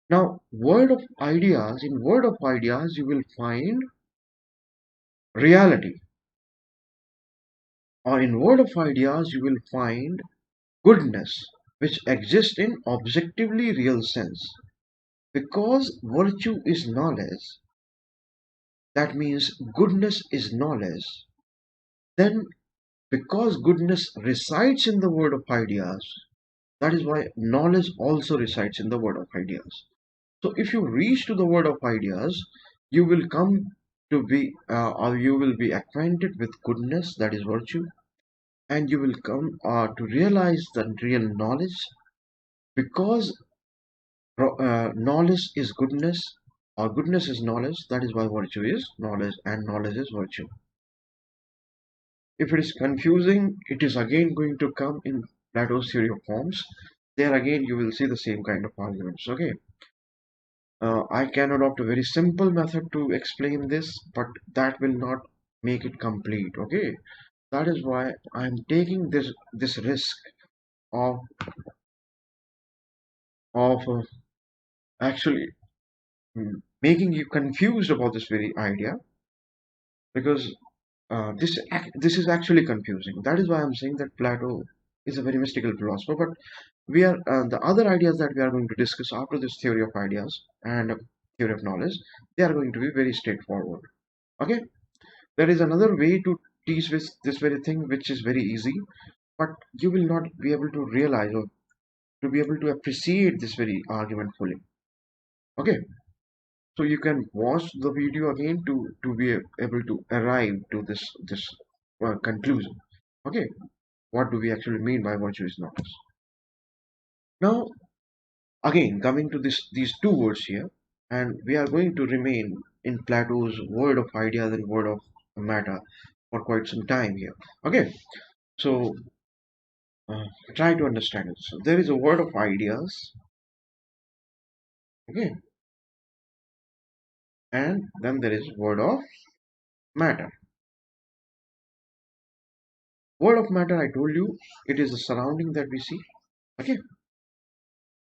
Now, word of ideas, in word of ideas, you will find reality. Or in word of ideas, you will find goodness, which exists in objectively real sense. Because virtue is knowledge, that means goodness is knowledge, then because goodness resides in the world of ideas, that is why knowledge also resides in the world of ideas. So if you reach to the world of ideas, you will come to be, or you will be acquainted with goodness, that is virtue, and you will come to realize that real knowledge, because knowledge is goodness, or goodness is knowledge, that is why virtue is knowledge, and knowledge is virtue. If it is confusing, it is again going to come in Plato's theory of forms. There again, you will see the same kind of arguments. Okay, I can adopt a very simple method to explain this, but that will not make it complete. Okay, that is why I am taking this risk of of actually making you confused about this very idea, because this is actually confusing. That is why I'm saying that Plato is a very mystical philosopher. But we are the other ideas that we are going to discuss after this theory of ideas and theory of knowledge, they are going to be very straightforward. Okay, there is another way to teach this very thing which is very easy, but you will not be able to realize or to be able to appreciate this very argument fully. Okay, so you can watch the video again to be able to arrive to this conclusion. Okay, what do we actually mean by virtuous knowledge? Now, again, coming to these two words here, and we are going to remain in Plato's world of ideas and world of matter for quite some time here. Okay, so uh, try to understand it. So there is a world of ideas, okay, and then there is world of matter. World of matter, I told you, it is the surrounding that we see. Okay,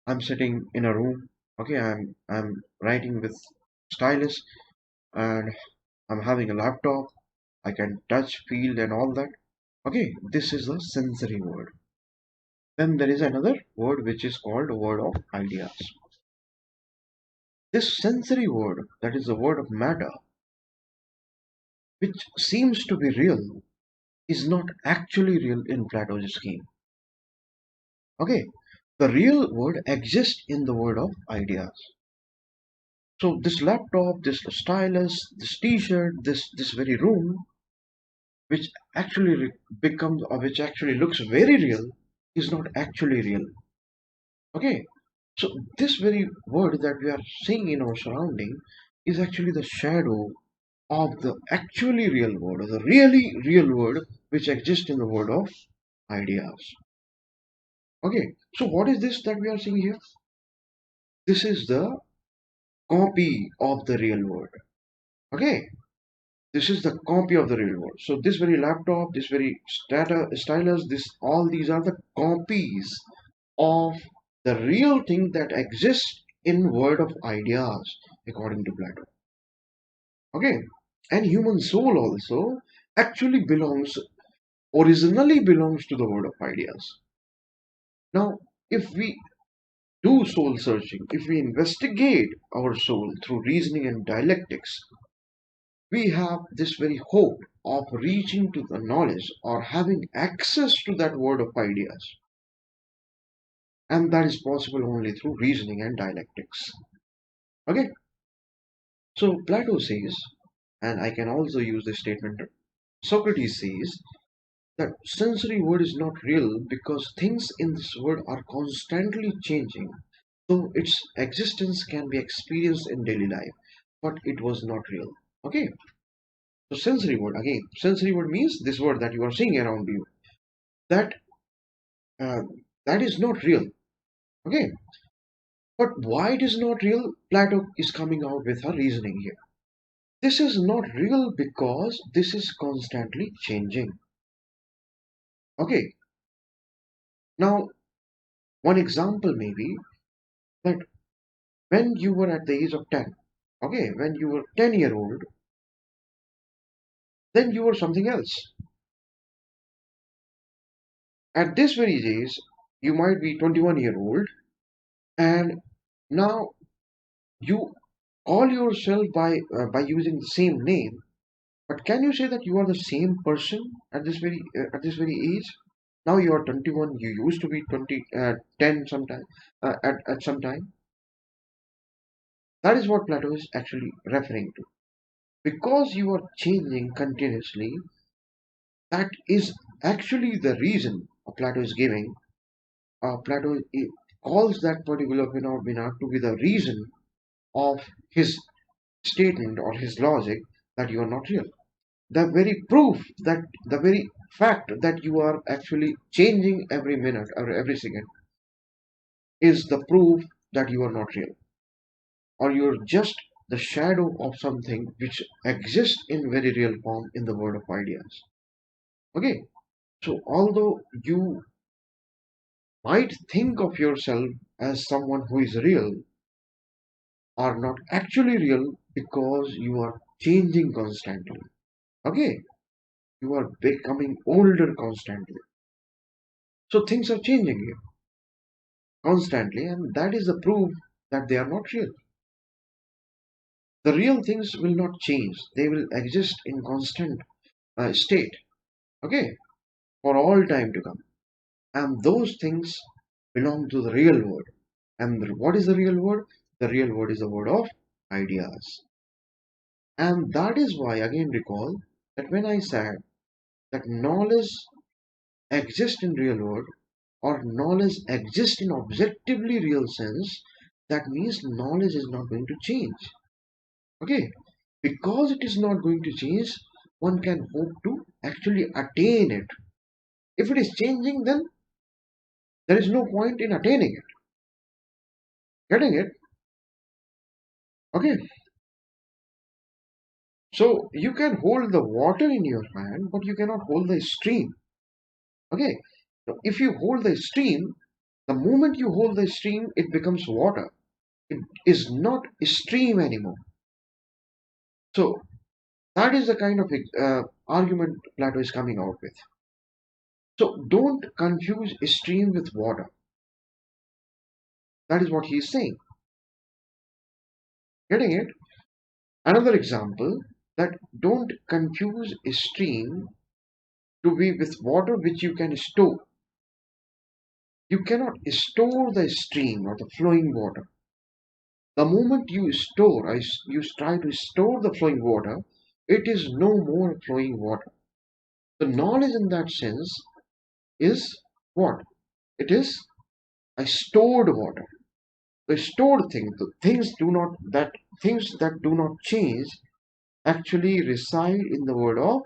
I'm sitting in a room. Okay, I'm writing with stylus, and I'm having a laptop. I can touch, feel, and all that. Okay, this is the sensory world. Then there is another word which is called word of ideas. This sensory word, that is the word of matter, which seems to be real, is not actually real in Plato's scheme. Okay, the real word exists in the word of ideas. So this laptop, this stylus, this T-shirt, this very room, which actually becomes or which actually looks very real, is not actually real. Okay, so this very word that we are seeing in our surrounding is actually the shadow of the actually real world, or the really real world which exists in the world of ideas. Okay, so what is this that we are seeing here? This is the copy of the real world. Okay, this is the copy of the real world. So this very laptop, this very stylus, this all these are the copies of the real thing that exists in world of ideas according to Plato. Okay, and human soul also actually originally belongs to the world of ideas. Now, if we do soul searching, if we investigate our soul through reasoning and dialectics, we have this very hope of reaching to the knowledge or having access to that world of ideas. And that is possible only through reasoning and dialectics. Okay, so Plato says, and I can also use this statement, Socrates says that sensory world is not real because things in this world are constantly changing. So its existence can be experienced in daily life, but it was not real. Okay, so sensory world, again, sensory world means this world that you are seeing around you. That uh, that is not real. Okay, but why it is not real? Plato is coming out with her reasoning here. This is not real because this is constantly changing. Okay, now one example may be that when you were at the age of 10, okay, when you were 10-year old, then you were something else. At this very age, you might be 21-year old, and now you call yourself by using the same name, but can you say that you are the same person at this very age? Now you are 21. You used to be 10 sometime at some time. That is what Plato is actually referring to. Because you are changing continuously, that is actually the reason Plato is giving. Plato calls that particular phenomena to be the reason of his statement or his logic that you are not real. The very proof that the very fact that you are actually changing every minute or every second is the proof that you are not real, or you're just the shadow of something which exists in very real form in the world of ideas. Okay, so although you might think of yourself as someone who is real, are not actually real because you are changing constantly. Okay, you are becoming older constantly. So things are changing here constantly, and that is the proof that they are not real. The real things will not change, they will exist in constant state, okay, for all time to come. And those things belong to the real world. And what is the real world? The real world is the world of ideas. And that is why, again, recall that when I said that knowledge exists in real world or knowledge exists in objectively real sense, that means knowledge is not going to change. Okay, because it is not going to change, one can hope to actually attain it. If it is changing, then there is no point in attaining it. Getting it? Okay, so you can hold the water in your hand, but you cannot hold the stream. Okay, so if you hold the stream, the moment you hold the stream, it becomes water. It is not a stream anymore. So that is the kind of argument Plato is coming out with. So don't confuse a stream with water. That is what he is saying. Getting it? Another example, that don't confuse a stream to be with water which you can store. You cannot store the stream or the flowing water. The moment you you try to store the flowing water, it is no more flowing water. The knowledge in that sense is what? It is a stored water. The stored thing, the things that do not change actually reside in the world of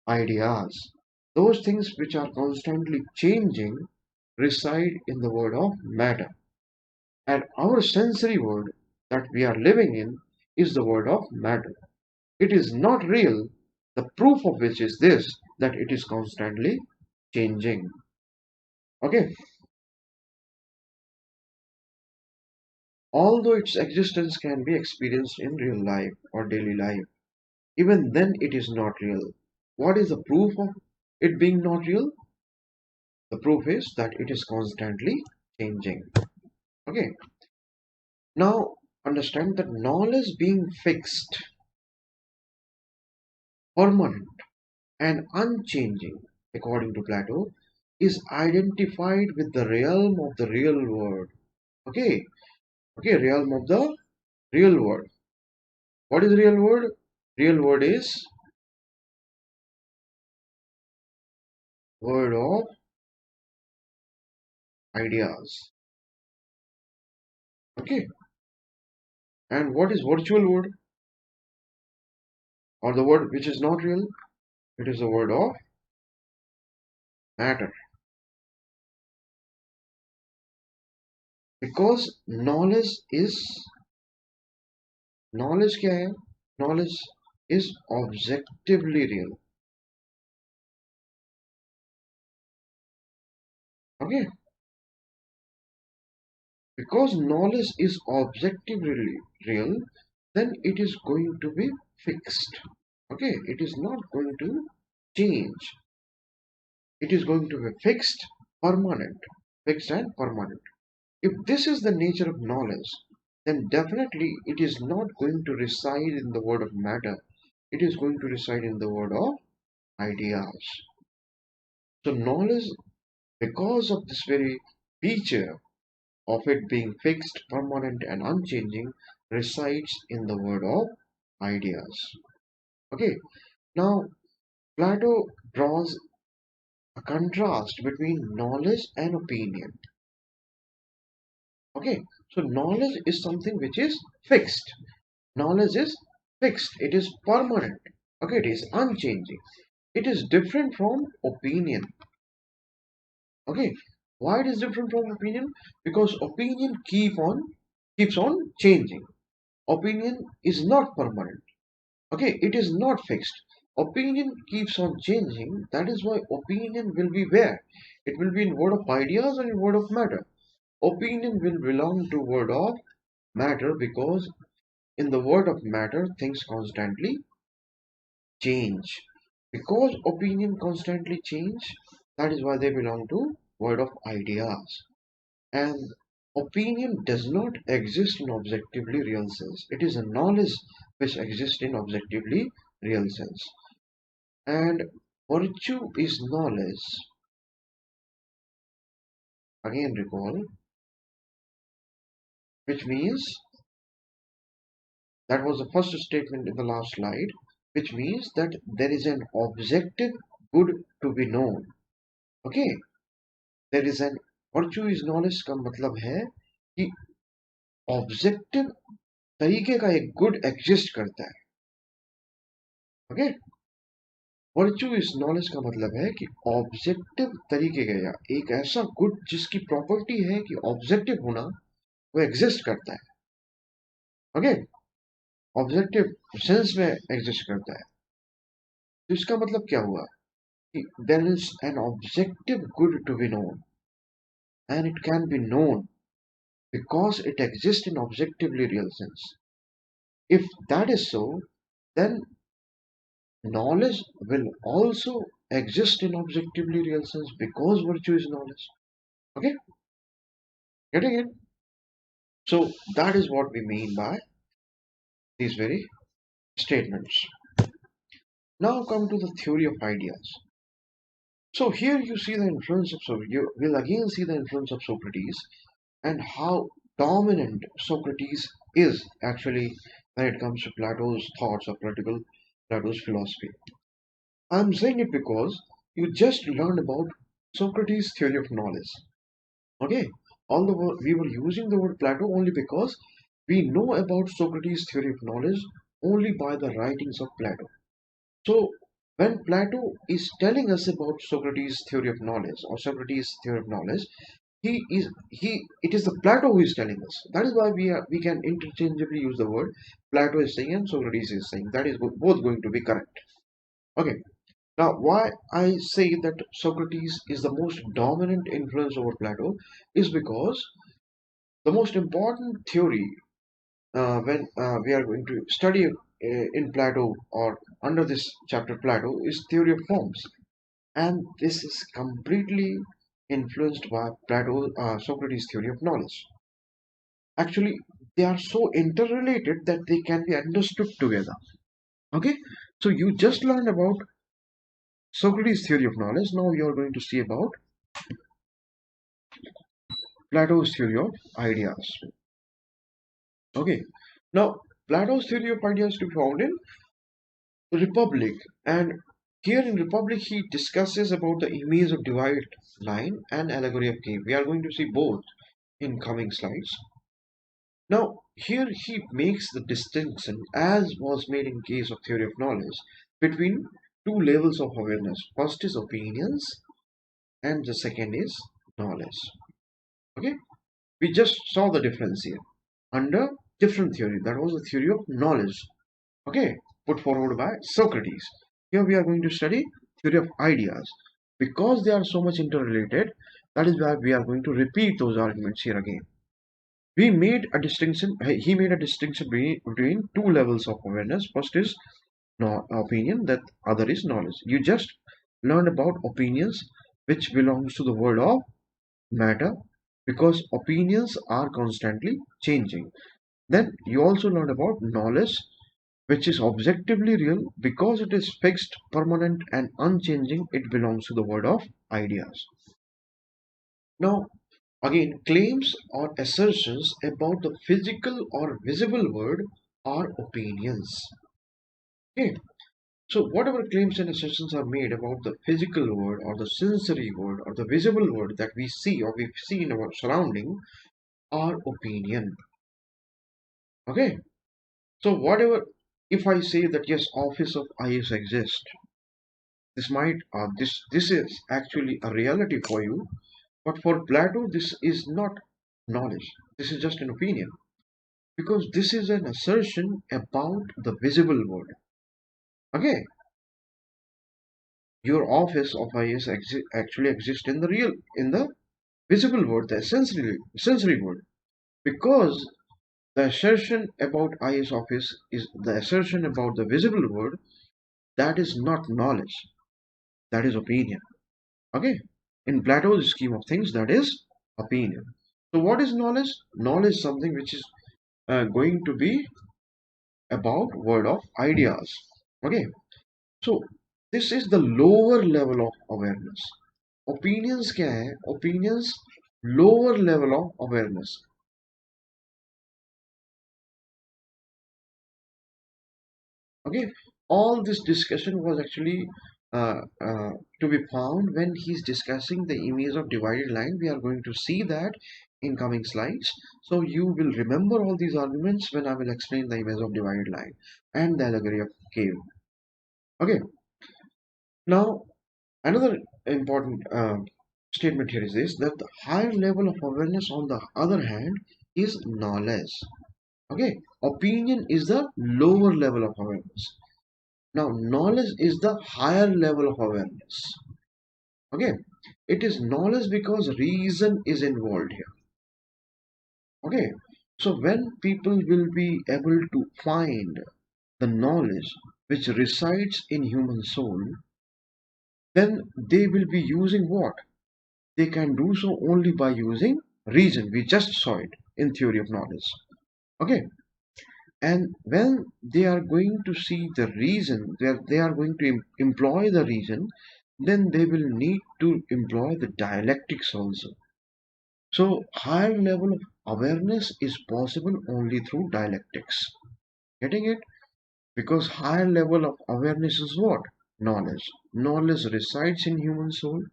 ideas. Those things which are constantly changing reside in the world of matter. And our sensory world that we are living in is the world of matter. It is not real, the proof of which is this, that it is constantly changing. Okay, although its existence can be experienced in real life or daily life, even then it is not real. What is the proof of it being not real? The proof is that it is constantly changing. Okay, now understand that knowledge being fixed, permanent, and unchanging, according to Plato, is identified with the realm of the real world. Okay, okay, realm of the real world. What is real world? Real world is world of ideas. Okay, and what is virtual world, or the word which is not real? It is the word of matter. Because knowledge क्या है? Knowledge is objectively real. Okay, because knowledge is objectively real, then it is going to be fixed. Okay, it is not going to change. It is going to be fixed and permanent. If this is the nature of knowledge, then definitely it is not going to reside in the world of matter. It is going to reside in the world of ideas. So knowledge, because of this very feature of it being fixed, permanent, and unchanging, resides in the world of ideas. Okay, now Plato draws a contrast between knowledge and opinion. Okay, so knowledge is something which is fixed. Knowledge is fixed, it is permanent. Okay, it is unchanging. It is different from opinion. Okay, why it is different from opinion? Because opinion keeps on changing. Opinion is not permanent. Okay, it is not fixed. Opinion keeps on changing. That is why opinion will be where? It will be in world of ideas or in world of matter. Opinion will belong to world of matter, because in the world of matter things constantly change. Because opinion constantly change, that is why they belong to world of ideas. And opinion does not exist in objectively real sense. It is a knowledge which exists in objectively real sense. And virtue is knowledge. Again recall, which means that was the first statement in the last slide, which means that there is an objective good to be known. Okay, there is an virtue is knowledge का मतलब है कि objective तरीके का एक good exist करता है. Okay, virtue is knowledge का मतलब है कि ऑब्जेक्टिव तरीके का या एक ऐसा गुड जिसकी प्रॉपर्टी है कि ऑब्जेक्टिव होना, वो एग्जिस्ट करता है. ओके, ऑब्जेक्टिव सेंस में एग्जिस्ट करता है. तो इसका मतलब क्या हुआ कि there is an objective good to be known, and it can be known because it exists in objectively real sense. If that is so, then knowledge will also exist in objectively real sense, because virtue is knowledge. Okay, getting it? So that is what we mean by these very statements. Now come to the theory of ideas. So here you see the influence of you will again see the influence of Socrates, and how dominant Socrates is actually when it comes to Plato's thoughts or Plato's philosophy. I'm saying it because you just learned about Socrates' theory of knowledge. Okay, although we were using the word Plato only because we know about Socrates' theory of knowledge only by the writings of Plato. So when Plato is telling us about Socrates' theory of knowledge or Socrates' theory of knowledge, it is the Plato who is telling us. That is why we can interchangeably use the word Plato is saying and Socrates is saying. That is both going to be correct. Okay. Now, why I say that Socrates is the most dominant influence over Plato is because the most important theory when we are going to study in Plato or under this chapter Plato is theory of forms, and this is completely influenced by Socrates' theory of knowledge. Actually, they are so interrelated that they can be understood together. Okay, so you just learned about Socrates' theory of knowledge. Now you are going to see about Plato's theory of ideas. Okay, now Plato's theory of ideas to be found in Republic, and here in Republic he discusses about the image of divide line and Allegory of Cave. We are going to see both in coming slides. Now here he makes the distinction, as was made in case of theory of knowledge, between two levels of awareness. First is opinions and the second is knowledge. Okay, we just saw the difference here under different theory. That was the theory of knowledge, okay, put forward by Socrates. Here we are going to study theory of ideas. Because they are so much interrelated, that is why we are going to repeat those arguments here again. We made a distinction, he made a distinction between two levels of awareness. First is opinion, that other is knowledge. You just learned about opinions, which belongs to the world of matter, because opinions are constantly changing. Then you also learn about knowledge, which is objectively real because it is fixed, permanent, and unchanging. It belongs to the world of ideas. Now, again, claims or assertions about the physical or visible world are opinions. Okay, so whatever claims and assertions are made about the physical world or the sensory world or the visible world that we see or we see in our surrounding are opinion. Okay, so whatever, if I say that yes, office of IAS exists, this is actually a reality for you, but for Plato, this is not knowledge. This is just an opinion because this is an assertion about the visible world. Okay, your office of IAS actually exists in the visible world, the sensory world, because the assertion about IAS office is the assertion about the visible world. That is not knowledge. That is opinion. Okay, in Plato's scheme of things, that is opinion. So what is knowledge? Knowledge is something which is going to be about world of ideas. Okay, so this is the lower level of awareness. Opinions क्या है? Opinions lower level of awareness. Okay, all this discussion was actually to be found when he's discussing the image of divided line. We are going to see that in coming slides. So you will remember all these arguments when I will explain the image of divided line and the allegory of cave. Okay, now another important statement here is this, that the higher level of awareness on the other hand is knowledge. Okay, opinion is the lower level of awareness. Now, knowledge is the higher level of awareness. Okay, it is knowledge because reason is involved here. Okay, so when people will be able to find the knowledge which resides in human soul, then they will be using what? They can do so only by using reason. We just saw it in theory of knowledge. Okay, and when they are going to see the reason, they are going to employ the reason, then they will need to employ the dialectics also. So higher level of awareness is possible only through dialectics. Getting it? Because higher level of awareness is what? Knowledge. Knowledge resides in human soul.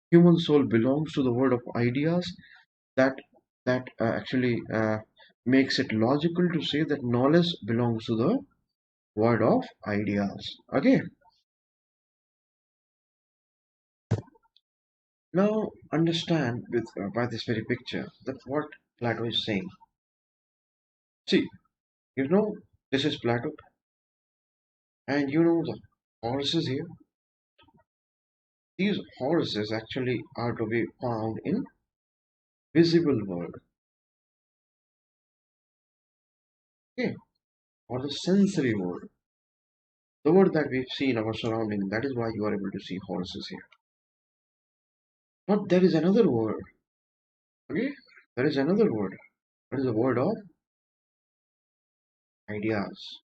Human soul belongs to the world of ideas. That actually makes it logical to say that knowledge belongs to the world of ideas. Okay. Now understand with by this very picture that what Plato is saying. See, you know, this is Plato, and you know the horses here. These horses actually are to be found in visible world, okay, or the sensory world, the world that we see in our surrounding. That is why you are able to see horses here. But there is another word, okay? There is another word. That is the word of ideas,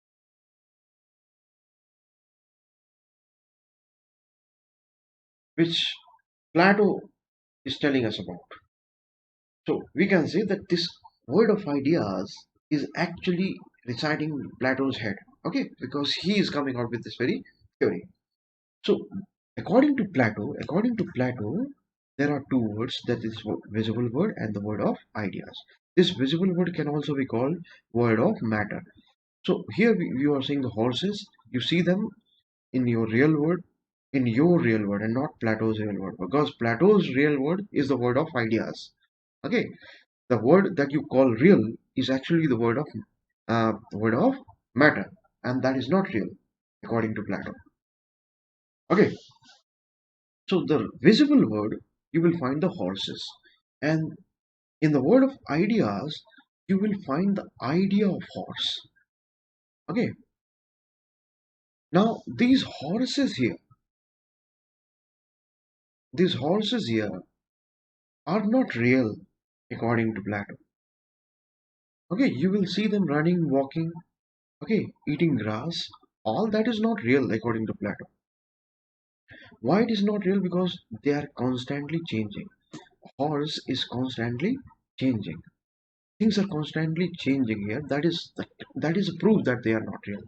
which Plato is telling us about. So we can say that this word of ideas is actually residing in Plato's head, okay? Because he is coming out with this very theory. So according to Plato, there are two words, that is visible word and the word of ideas. This visible word can also be called word of matter. So here you are seeing the horses. You see them in your real world, and not Plato's real word, because Plato's real word is the word of ideas. Okay, the word that you call real is actually the word of matter, and that is not real according to Plato. Okay, so the visible word you will find the horses, and in the word of ideas you will find the idea of horse. Okay, now these horses here are not real according to Plato. Okay, you will see them running, walking, okay, eating grass. All that is not real according to Plato. Why it is not real? Because they are constantly changing. Horse is constantly changing. Things are constantly changing here. That is a proof that they are not real.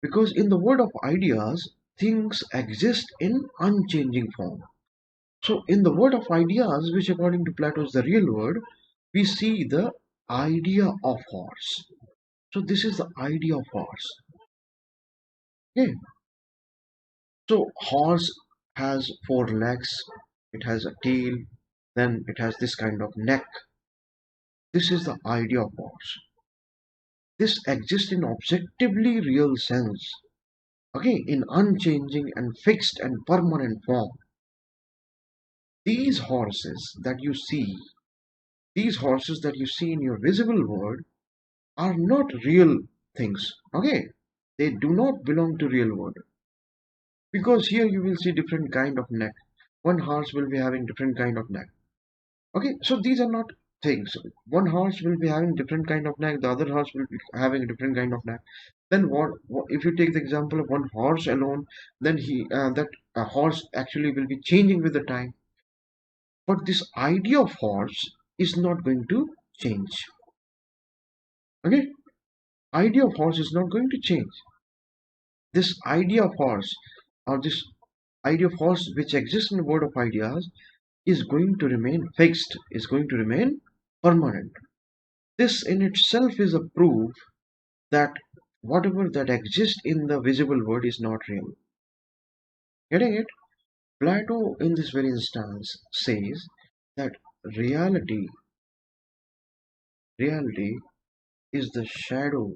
Because in the world of ideas, things exist in unchanging form. So in the world of ideas, which according to Plato is the real word, we see the idea of horse. So this is the idea of horse. Okay. So horse has four legs, it has a tail, then it has this kind of neck. This is the idea of horse. This exists in objectively real sense. Okay, in unchanging and fixed and permanent form. These horses that you see, these horses that you see in your visible world are not real things. Okay, they do not belong to real world. Because here you will see different kind of neck. One horse will be having different kind of neck. Okay, so these are not things. One horse will be having different kind of neck, the other horse will be having a different kind of neck. Then what if you take the example of one horse alone, then that horse actually will be changing with the time. But this idea of horse is not going to change. Okay, idea of horse is not going to change. This idea of horse, or this idea of horse which exists in the world of ideas, is going to remain fixed, is going to remain permanent. This in itself is a proof that whatever that exists in the visible world is not real. Getting it? Plato in this very instance says that reality is the shadow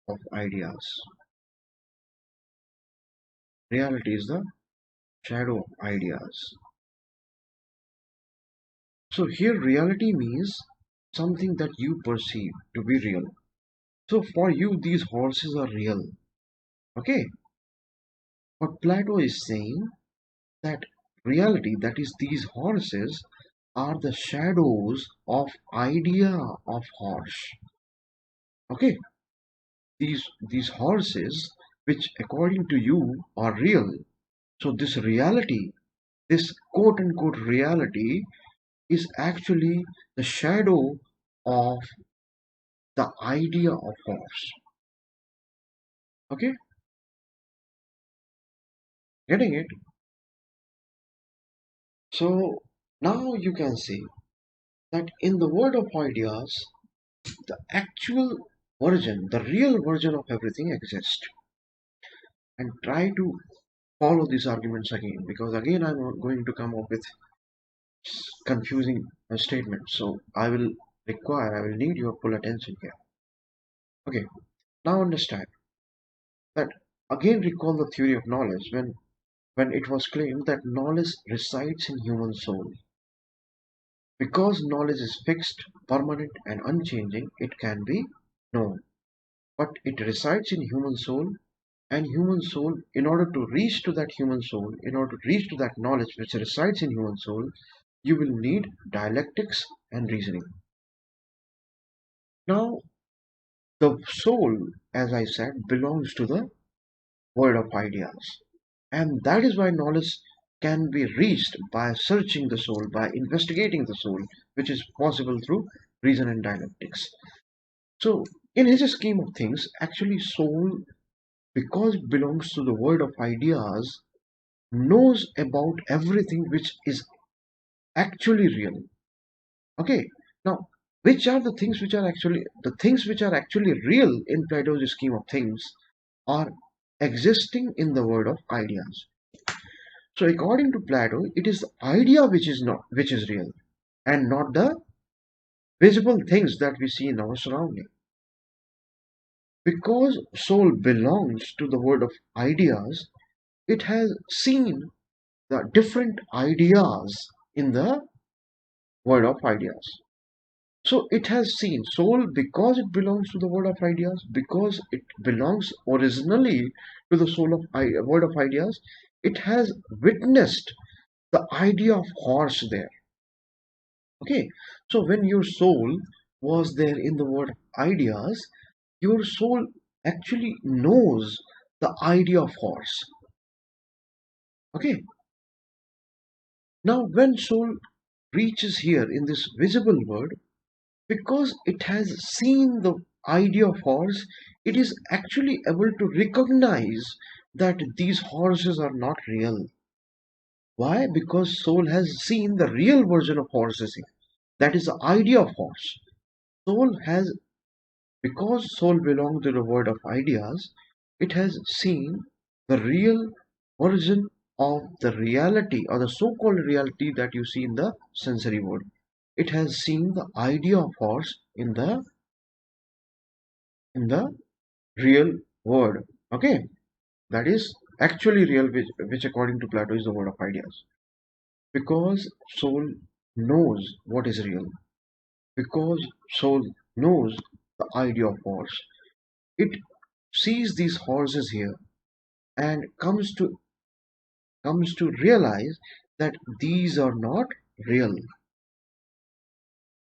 of ideas. Reality is the shadow of ideas. So here reality means something that you perceive to be real. So for you these horses are real. Okay? But Plato is saying that reality, that is these horses, are the shadows of idea of horse. Okay? These horses which according to you are real. So this reality, this quote unquote reality, is actually the shadow of the idea of horse. Okay, getting it? So now you can see that in the world of ideas, the actual version, the real version of everything exists. And try to follow these arguments again, because again I'm going to come up with confusing statements. So I will need your full attention here. Okay, now understand that again recall the theory of knowledge when it was claimed that knowledge resides in human soul. Because knowledge is fixed, permanent, and unchanging, it can be known. But it resides in human soul, and human soul, in order to reach to that human soul, in order to reach to that knowledge which resides in human soul, you will need dialectics and reasoning. Now, the soul, as I said, belongs to the world of ideas. And that is why knowledge can be reached by searching the soul, by investigating the soul, which is possible through reason and dialectics. So, in his scheme of things, actually, soul, because it belongs to the world of ideas, knows about everything which is actually real. Okay, now, which are the things which are actually real in Plato's scheme of things are existing in the world of ideas. So according to Plato, it is the idea which is real, and not the visible things that we see in our surrounding. Because soul belongs to the world of ideas, it has seen the different ideas in the world of ideas. So it has seen soul, because it belongs to the world of ideas, because it belongs originally to the world of ideas, it has witnessed the idea of horse there. Okay, so when your soul was there in the word ideas, your soul actually knows the idea of horse. Okay, now when soul reaches here in this visible world, because it has seen the idea of horse, it is actually able to recognize that these horses are not real. Why? Because soul has seen the real version of horses here. That is the idea of horse. Soul has, because soul belongs to the world of ideas, it has seen the real version of the reality or the so-called reality that you see in the sensory world. It has seen the idea of horse in the real world. Okay, that is actually real, which according to Plato is the world of ideas. Because soul knows what is real, because soul knows the idea of horse, it sees these horses here and comes to realize that these are not real.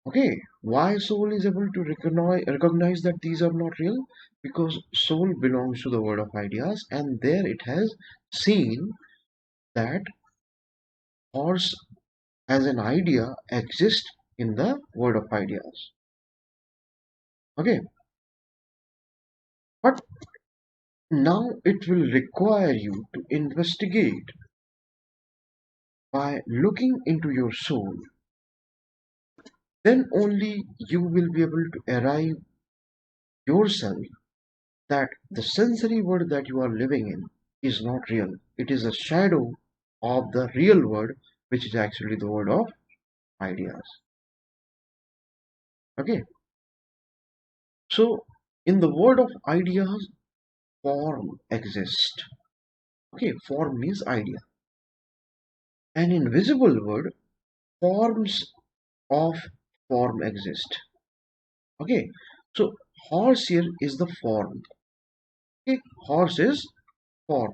Okay, why soul is able to recognize that these are not real? Because soul belongs to the world of ideas, and there it has seen that horse as an idea exists in the world of ideas. Okay, but now it will require you to investigate by looking into your soul. Then only you will be able to arrive yourself that the sensory world that you are living in is not real. It is a shadow of the real world, which is actually the world of ideas. Okay, so in the world of ideas, form exists. Okay, form means idea. And in visible world, forms of form exist. Okay, so horse here is the form. Okay, horse is form.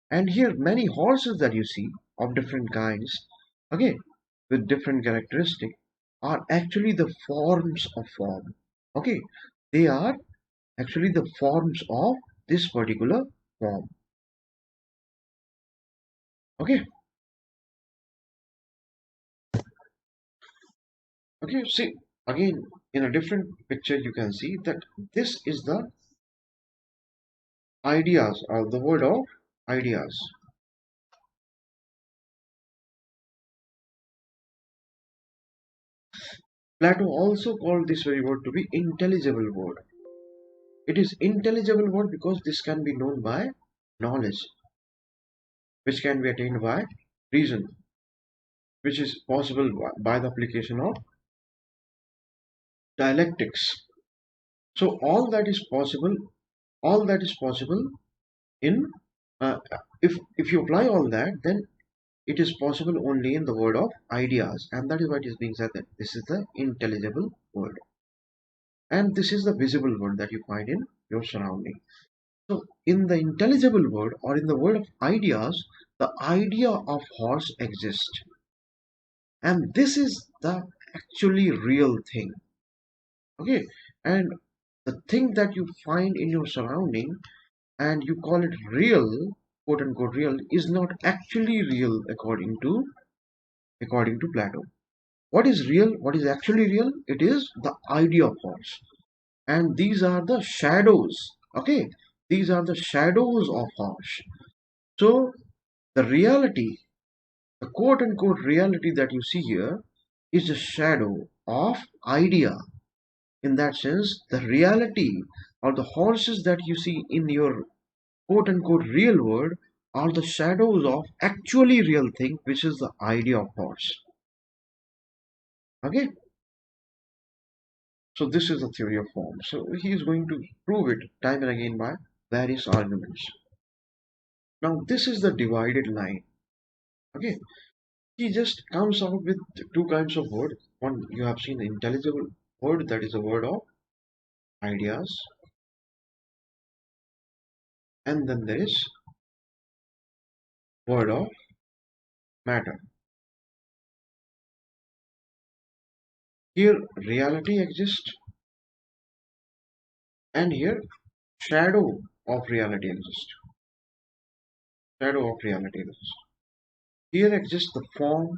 And here many horses that you see of different kinds, okay, with different characteristic, are actually the forms of form. Okay, they are actually the forms of this particular form. Okay, okay, see again in a different picture you can see that this is the ideas or the word of ideas. Plato also called this very word to be intelligible word. It is intelligible word because this can be known by knowledge, which can be attained by reason, which is possible by the application of dialectics. So all that is possible in uh, if you apply all that, then it is possible only in the world of ideas, and that is why it is being said that this is the intelligible world, and this is the visible world that you find in your surrounding. So, in the intelligible world or in the world of ideas, the idea of horse exists, and this is the actually real thing. Okay, and the thing that you find in your surrounding and you call it real, quote unquote real, is not actually real according to Plato. What is real? What is actually real? It is the idea of horse, and these are the shadows. Okay, these are the shadows of horse. So the reality, the quote unquote reality that you see here is a shadow of idea. In that sense, the reality or the horses that you see in your quote unquote real world are the shadows of actually real thing, which is the idea of horse. Okay, so this is the theory of form. So he is going to prove it time and again by various arguments. Now this is the divided line. Okay, he just comes out with two kinds of word. One, you have seen the intelligible word, that is a word of ideas, and then there is word of matter. Here reality exists, and here shadow of reality exists. Shadow of reality exists. Here exists the form.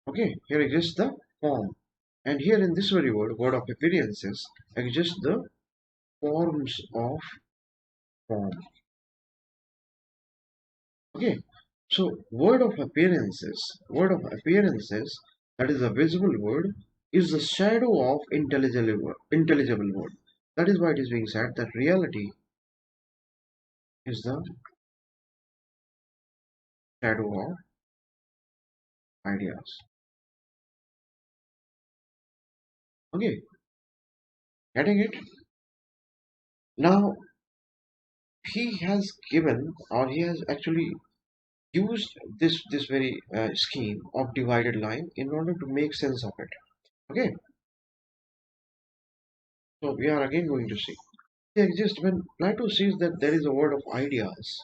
Okay, here exists the form. And here in this very word of appearances, exists the forms of form. Okay, so word of appearances, that is a visible word, is the shadow of intelligible word. That is why it is being said that reality is the shadow of ideas. Okay, getting it? Now he has given, or he has actually used this very scheme of divided line in order to make sense of it. Okay, so we are again going to see. They exist when Plato says that there is a world of ideas,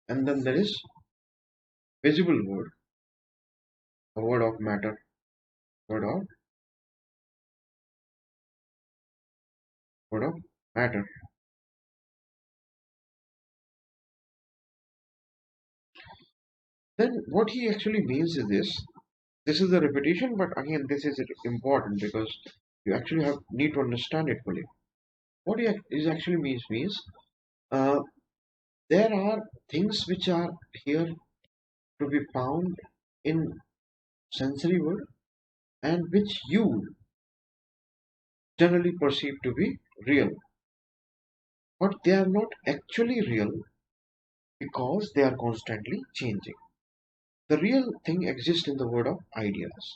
and then there is visible world, a word of matter, word of word of matter. Then what he actually means is this. This is a repetition, but again this is important because you actually need to understand it fully. What he is actually means uh, there are things which are here to be found in sensory world and which you generally perceive to be real, but they are not actually real because they are constantly changing. The real thing exists in the world of ideas.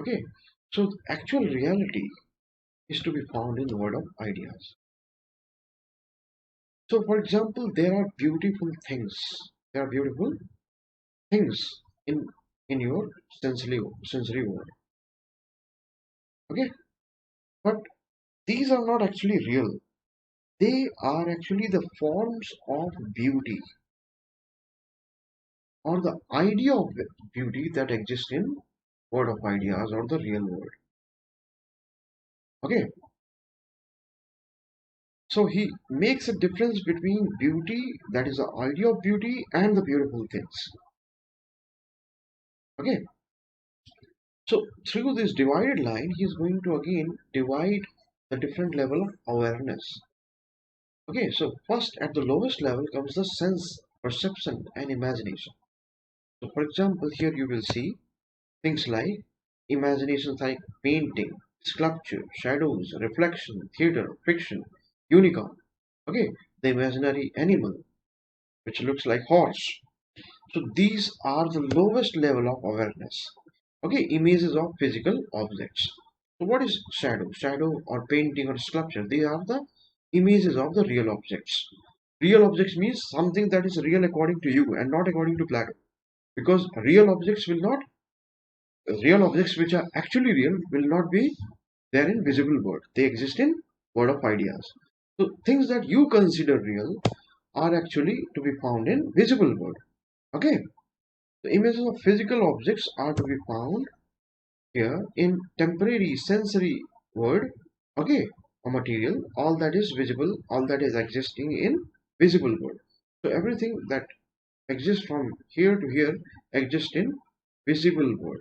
Okay, so actual reality is to be found in the world of ideas. So, for example, there are beautiful things. There are beautiful things in in your sensory world. Okay, but these are not actually real. They are actually the forms of beauty or the idea of beauty that exists in world of ideas or the real world. Okay, so he makes a difference between beauty, that is the idea of beauty, and the beautiful things. Okay, so through this divided line, he is going to again divide the different level of awareness. Okay, so first at the lowest level comes the sense, perception, and imagination. So, for example, here you will see things like imaginations like painting, sculpture, shadows, reflection, theater, fiction, unicorn. Okay, the imaginary animal, which looks like horse. So these are the lowest level of awareness. Okay, images of physical objects. So what is shadow? Shadow or painting or sculpture? These are the images of the real objects. Real objects means something that is real according to you and not according to Plato. Because real objects which are actually real will not be there in visible world. They exist in world of ideas. So things that you consider real are actually to be found in visible world. Okay. The images of physical objects are to be found here in temporary sensory world. Okay. Or material, all that is visible, all that is existing in visible world. So everything that exists from here to here exists in visible world,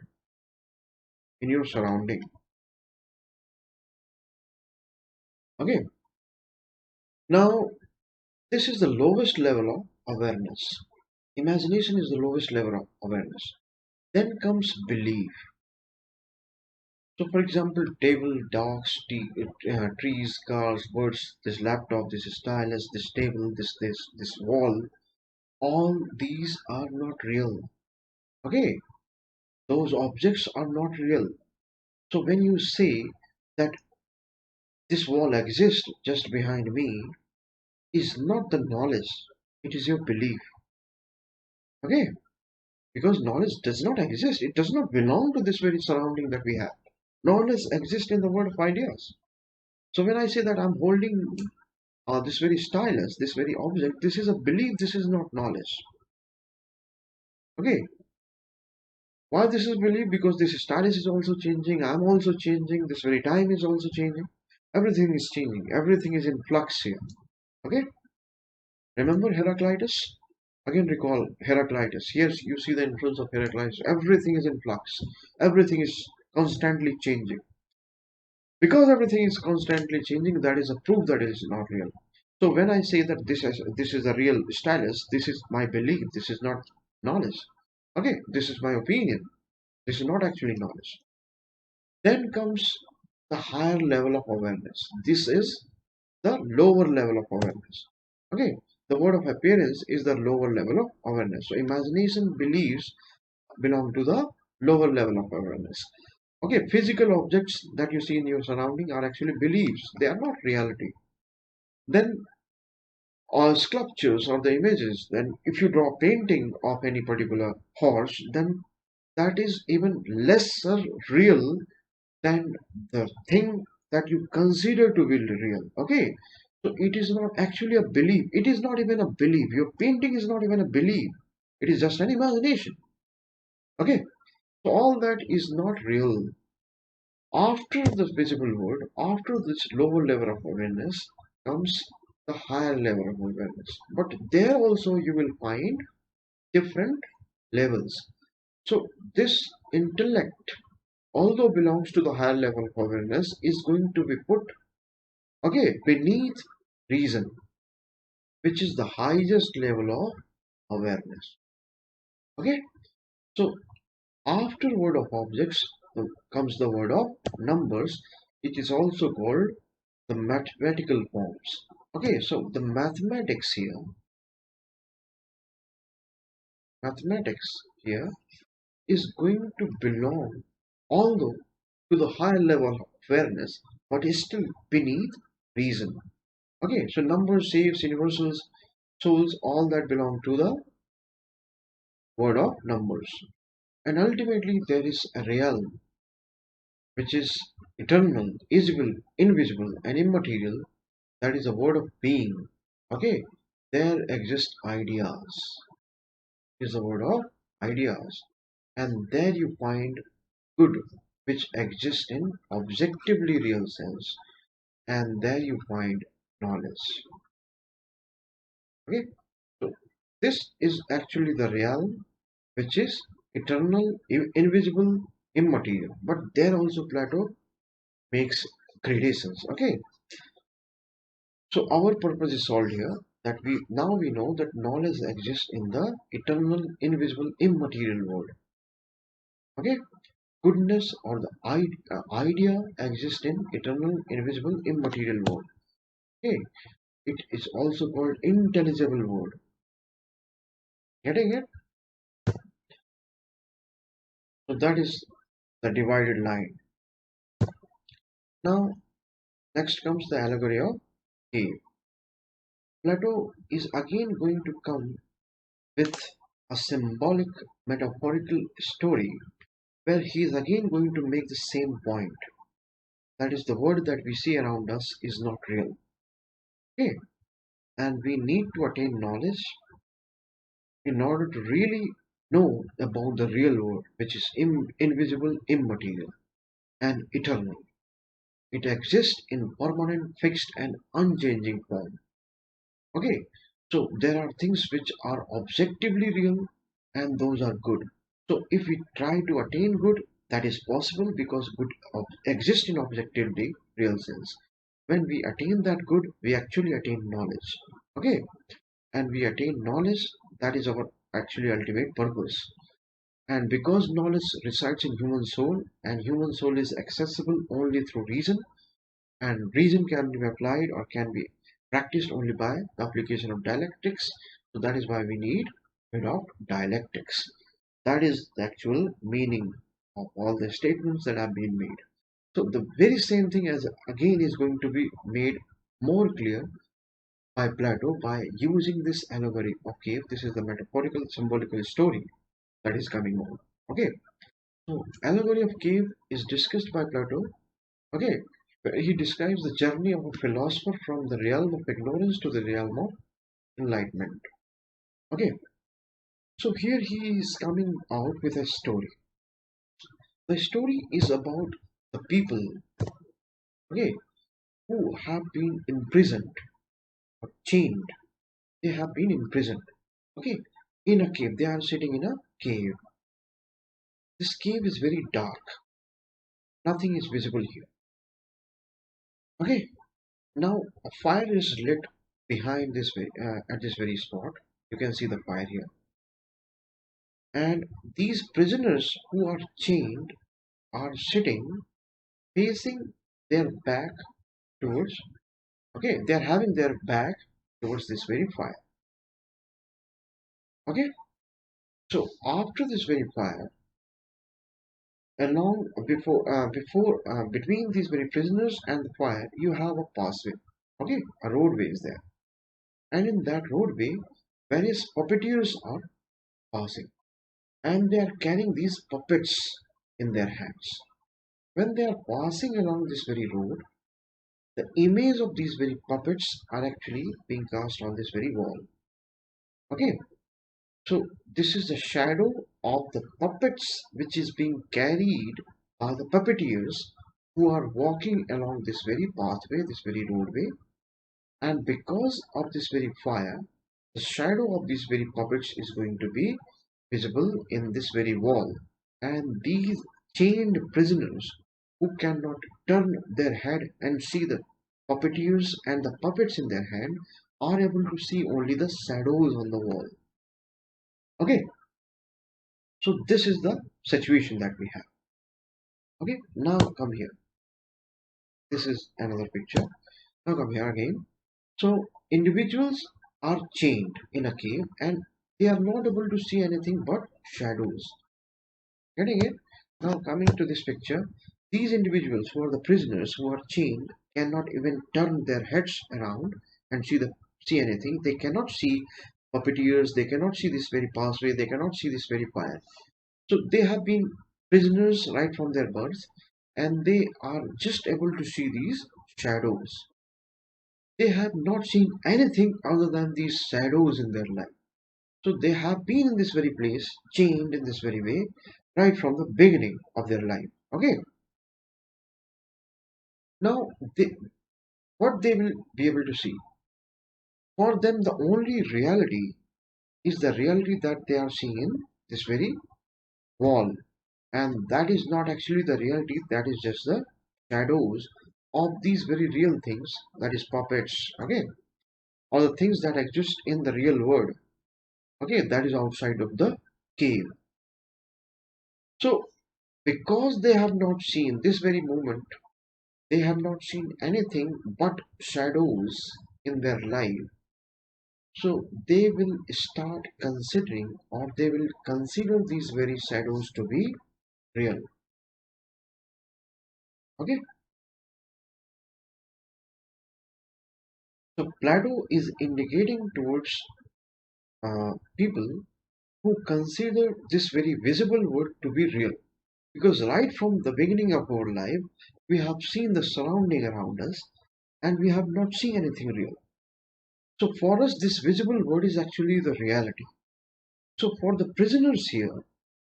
in your surrounding. Okay. Now this is the lowest level of awareness. Imagination is the lowest level of awareness. Then comes belief. So, for example, table, dogs, trees, cars, birds, this laptop, this stylus, this table, this wall. All these are not real. Okay, those objects are not real. So when you say that this wall exists just behind me, is not the knowledge. It is your belief. Okay, because knowledge does not exist. It does not belong to this very surrounding that we have. Knowledge exists in the world of ideas. So when I say that I'm holding this very stylus, this very object, this is a belief, this is not knowledge. Okay, why this is belief? Because this stylus is also changing, I'm also changing, this very time is also changing, everything is changing, everything is in flux here. Okay, remember Heraclitus? Again, recall Heraclitus. Here you see the influence of Heraclitus. Everything is in flux, everything is constantly changing. Because everything is constantly changing, that is a proof that it is not real. So when I say that this is a real stylus, this is my belief, this is not knowledge. Okay, this is my opinion, this is not actually knowledge. Then comes the higher level of awareness. This is the lower level of awareness. Okay, the word of appearance is the lower level of awareness. So imagination beliefs belong to the lower level of awareness. Okay, physical objects that you see in your surrounding are actually beliefs, they are not reality. Then or sculptures or the images, then if you draw a painting of any particular horse, then that is even lesser real than the thing that you consider to be real. Okay, so it is not actually a belief, it is not even a belief, your painting is not even a belief, it is just an imagination. Okay, so all that is not real. After the visible world, after this lower level of awareness comes the higher level of awareness. But there also you will find different levels. So this intellect, although belongs to the higher level of awareness, is going to be put beneath reason, which is the highest level of awareness. Okay, so after word of objects comes the word of numbers. It is also called the mathematical forms. Okay, so the mathematics here is going to belong, although to the higher level of awareness, but is still beneath reason. Okay, so numbers, shapes, universals, souls, all that belong to the word of numbers. And ultimately, there is a realm which is eternal, invisible, and immaterial. That is a word of being. Okay, there exist ideas. Is the word of ideas, and there you find good, which exists in objectively real sense, and there you find knowledge. Okay, so this is actually the realm which is eternal, invisible, immaterial. But there also Plato makes gradations. Okay, so our purpose is solved here, that we know that knowledge exists in the eternal, invisible, immaterial world. Okay, goodness or the idea exists in eternal, invisible, immaterial world. Okay, it is also called intelligible world. Getting it? So that is the divided line. Now, next comes the allegory of cave. Plato is again going to come with a symbolic, metaphorical story where he is again going to make the same point. That is, the world that we see around us is not real. Okay, and we need to attain knowledge in order to really know about the real world, which is invisible, immaterial, and eternal. It exists in permanent, fixed, and unchanging form. Okay, so there are things which are objectively real, and those are good. So if we try to attain good, that is possible because good exists in objectively real sense. When we attain that good, we actually attain knowledge. Okay, and we attain knowledge, that is our actually ultimate purpose. And because knowledge resides in human soul, and human soul is accessible only through reason, and reason can be applied or can be practiced only by the application of dialectics. So that is why we need bit of dialectics. That is the actual meaning of all the statements that have been made. So the very same thing as again is going to be made more clear by Plato by using this allegory of cave. This is the metaphorical symbolical story that is coming on. Okay, so allegory of cave is discussed by Plato. Okay, He describes the journey of a philosopher from the realm of ignorance to the realm of enlightenment. Okay, so here he is coming out with a story. The story is about the people, okay, who have been imprisoned or chained. They have been imprisoned, okay, in a cave. They are sitting in a cave. This cave is very dark. Nothing is visible here. Okay, now a fire is lit behind this at this very spot. You can see the fire here. And these prisoners who are chained are sitting facing their back towards, okay, they are having their back towards this very fire. Okay, so after this very fire, along between these very prisoners and the fire, you have a pathway. Okay, a roadway is there, and in that roadway, various puppeteers are passing, and they are carrying these puppets in their hands. When they are passing along this very road, the image of these very puppets are actually being cast on this very wall. Okay, so this is the shadow of the puppets which is being carried by the puppeteers who are walking along this very pathway, this very roadway, and because of this very fire, the shadow of these very puppets is going to be visible in this very wall, and these chained prisoners who cannot turn their head and see the puppeteers and the puppets in their hand are able to see only the shadows on the wall. Okay, so this is the situation that we have. Okay, now come here. This is another picture. Now come here again. So individuals are chained in a cave and they are not able to see anything but shadows. Getting it? Now coming to this picture, these individuals who are the prisoners who are chained cannot even turn their heads around and see anything. They cannot see puppeteers, they cannot see this very pathway, they cannot see this very fire. So they have been prisoners right from their birth and they are just able to see these shadows. They have not seen anything other than these shadows in their life. So they have been in this very place, chained in this very way, right from the beginning of their life. Okay. Now, what they will be able to see? For them, the only reality is the reality that they are seeing in this very wall. And that is not actually the reality, that is just the shadows of these very real things, that is puppets, okay, or the things that exist in the real world, okay, that is outside of the cave. So, because they have not seen this very moment, they have not seen anything but shadows in their life. So, they will start considering or they will consider these very shadows to be real. Okay, so Plato is indicating towards people who consider this very visible world to be real. Because right from the beginning of our life, we have seen the surrounding around us and we have not seen anything real. So for us, this visible world is actually the reality. So for the prisoners here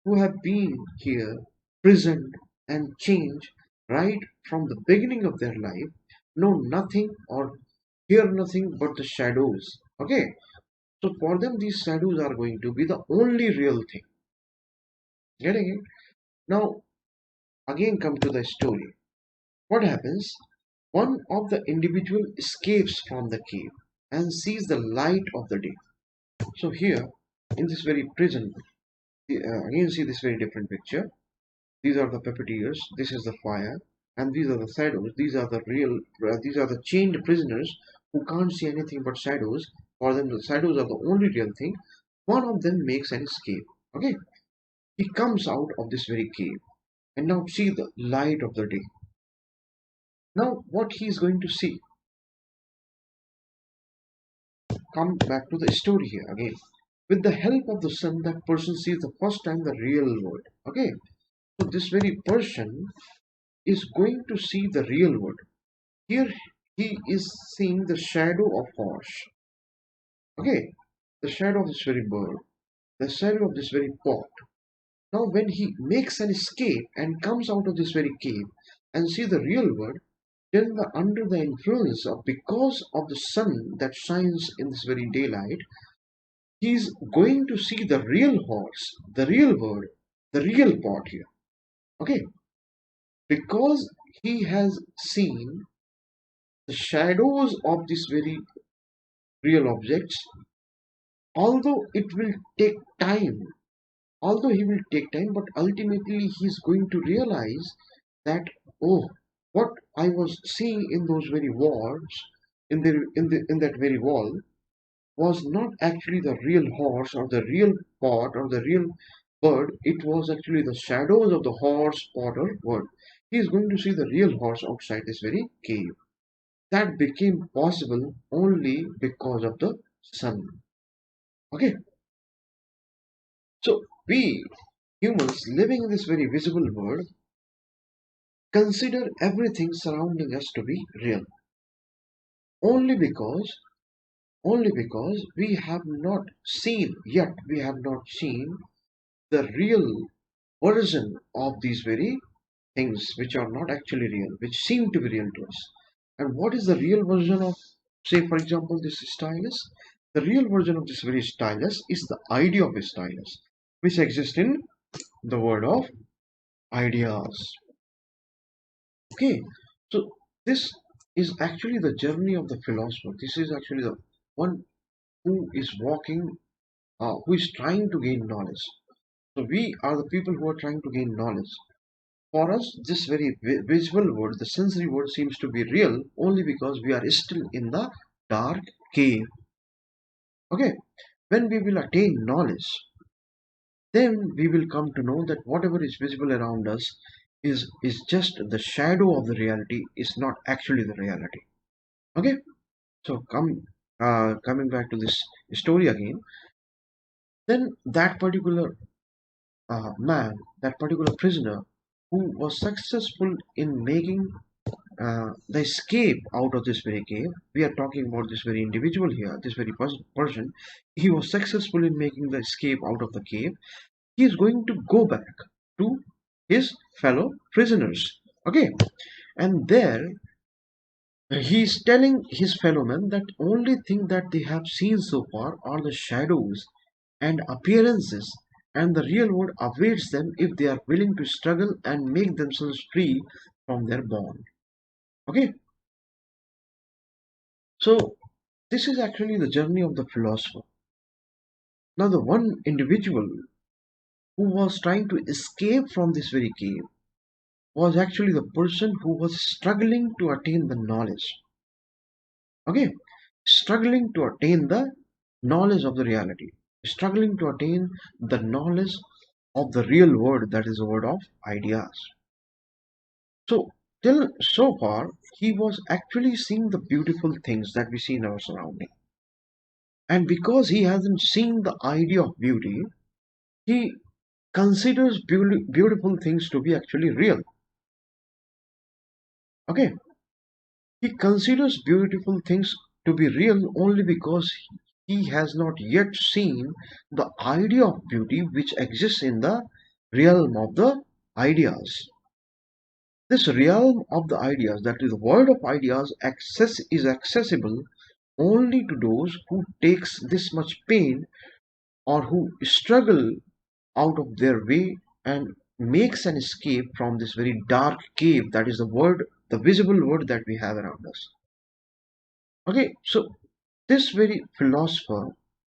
who have been here, prisoned and changed right from the beginning of their life, know nothing or hear nothing but the shadows. Okay, so for them, these shadows are going to be the only real thing. Getting it? Now, again, come to the story. What happens? One of the individual escapes from the cave and sees the light of the day. So here, in this very prison, again see this very different picture. These are the puppeteers. This is the fire, and these are the shadows. These are the real. These are the chained prisoners who can't see anything but shadows. For them, the shadows are the only real thing. One of them makes an escape. Okay, he comes out of this very cave and now see the light of the day. Now, what he is going to see? Come back to the story here again. With the help of the sun, that person sees the first time the real world. Okay, so this very person is going to see the real world. Here he is seeing the shadow of horse. Okay, the shadow of this very bird, the shadow of this very pot. Now, when he makes an escape and comes out of this very cave and see the real world, then under the influence of because of the sun that shines in this very daylight, he is going to see the real horse, the real bird, the real pot here. Okay, because he has seen the shadows of these very real objects, although it will take time, although he will take time, but ultimately he is going to realize that, oh, what I was seeing in those very walls, in that very wall, was not actually the real horse or the real pot or the real bird. It was actually the shadows of the horse, pot, or bird. He is going to see the real horse outside this very cave. That became possible only because of the sun. Okay, so we humans living in this very visible world consider everything surrounding us to be real only because we have not seen yet, we have not seen the real version of these very things which are not actually real, which seem to be real to us. And what is the real version of, say, for example, this stylus? The real version of this very stylus is the idea of a stylus, which exists in the world of ideas. Okay, so this is actually the journey of the philosopher. This is actually the one who is walking, who is trying to gain knowledge. So we are the people who are trying to gain knowledge. For us, this very visual world, the sensory world, seems to be real only because we are still in the dark cave. Okay, when we will attain knowledge, then we will come to know that whatever is visible around us is just the shadow of the reality, is not actually the reality. Okay, so coming back to this story again, then that particular man, that particular prisoner who was successful in making the escape out of this very cave. We are talking about this very individual here, this very person. He was successful in making the escape out of the cave. He is going to go back to his fellow prisoners. Okay, and there he is telling his fellow men that only thing that they have seen so far are the shadows and appearances, and the real world awaits them if they are willing to struggle and make themselves free from their bond. Okay, so this is actually the journey of the philosopher. Now, the one individual who was trying to escape from this very cave was actually the person who was struggling to attain the knowledge. Okay, struggling to attain the knowledge of the reality, struggling to attain the knowledge of the real world, that is the word of ideas. So, till so far, he was actually seeing the beautiful things that we see in our surrounding. And because he hasn't seen the idea of beauty, he considers beautiful things to be actually real. Okay, he considers beautiful things to be real only because he has not yet seen the idea of beauty which exists in the realm of the ideas. This realm of the ideas, that is the world of ideas, is accessible only to those who takes this much pain or who struggle out of their way and makes an escape from this very dark cave, that is the world, the visible world that we have around us. Okay, so this very philosopher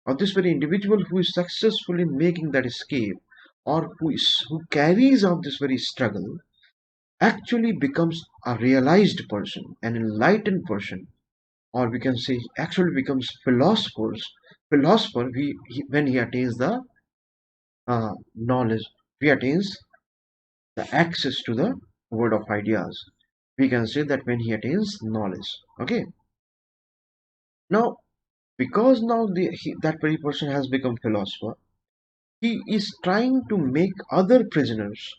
or this very individual who is successful in making that escape, or who carries out this very struggle, actually becomes a realized person, an enlightened person, or we can say actually becomes philosopher when he attains the knowledge, he attains the access to the world of ideas. We can say that when he attains knowledge. Okay, now because now that very person has become philosopher, he is trying to make other prisoners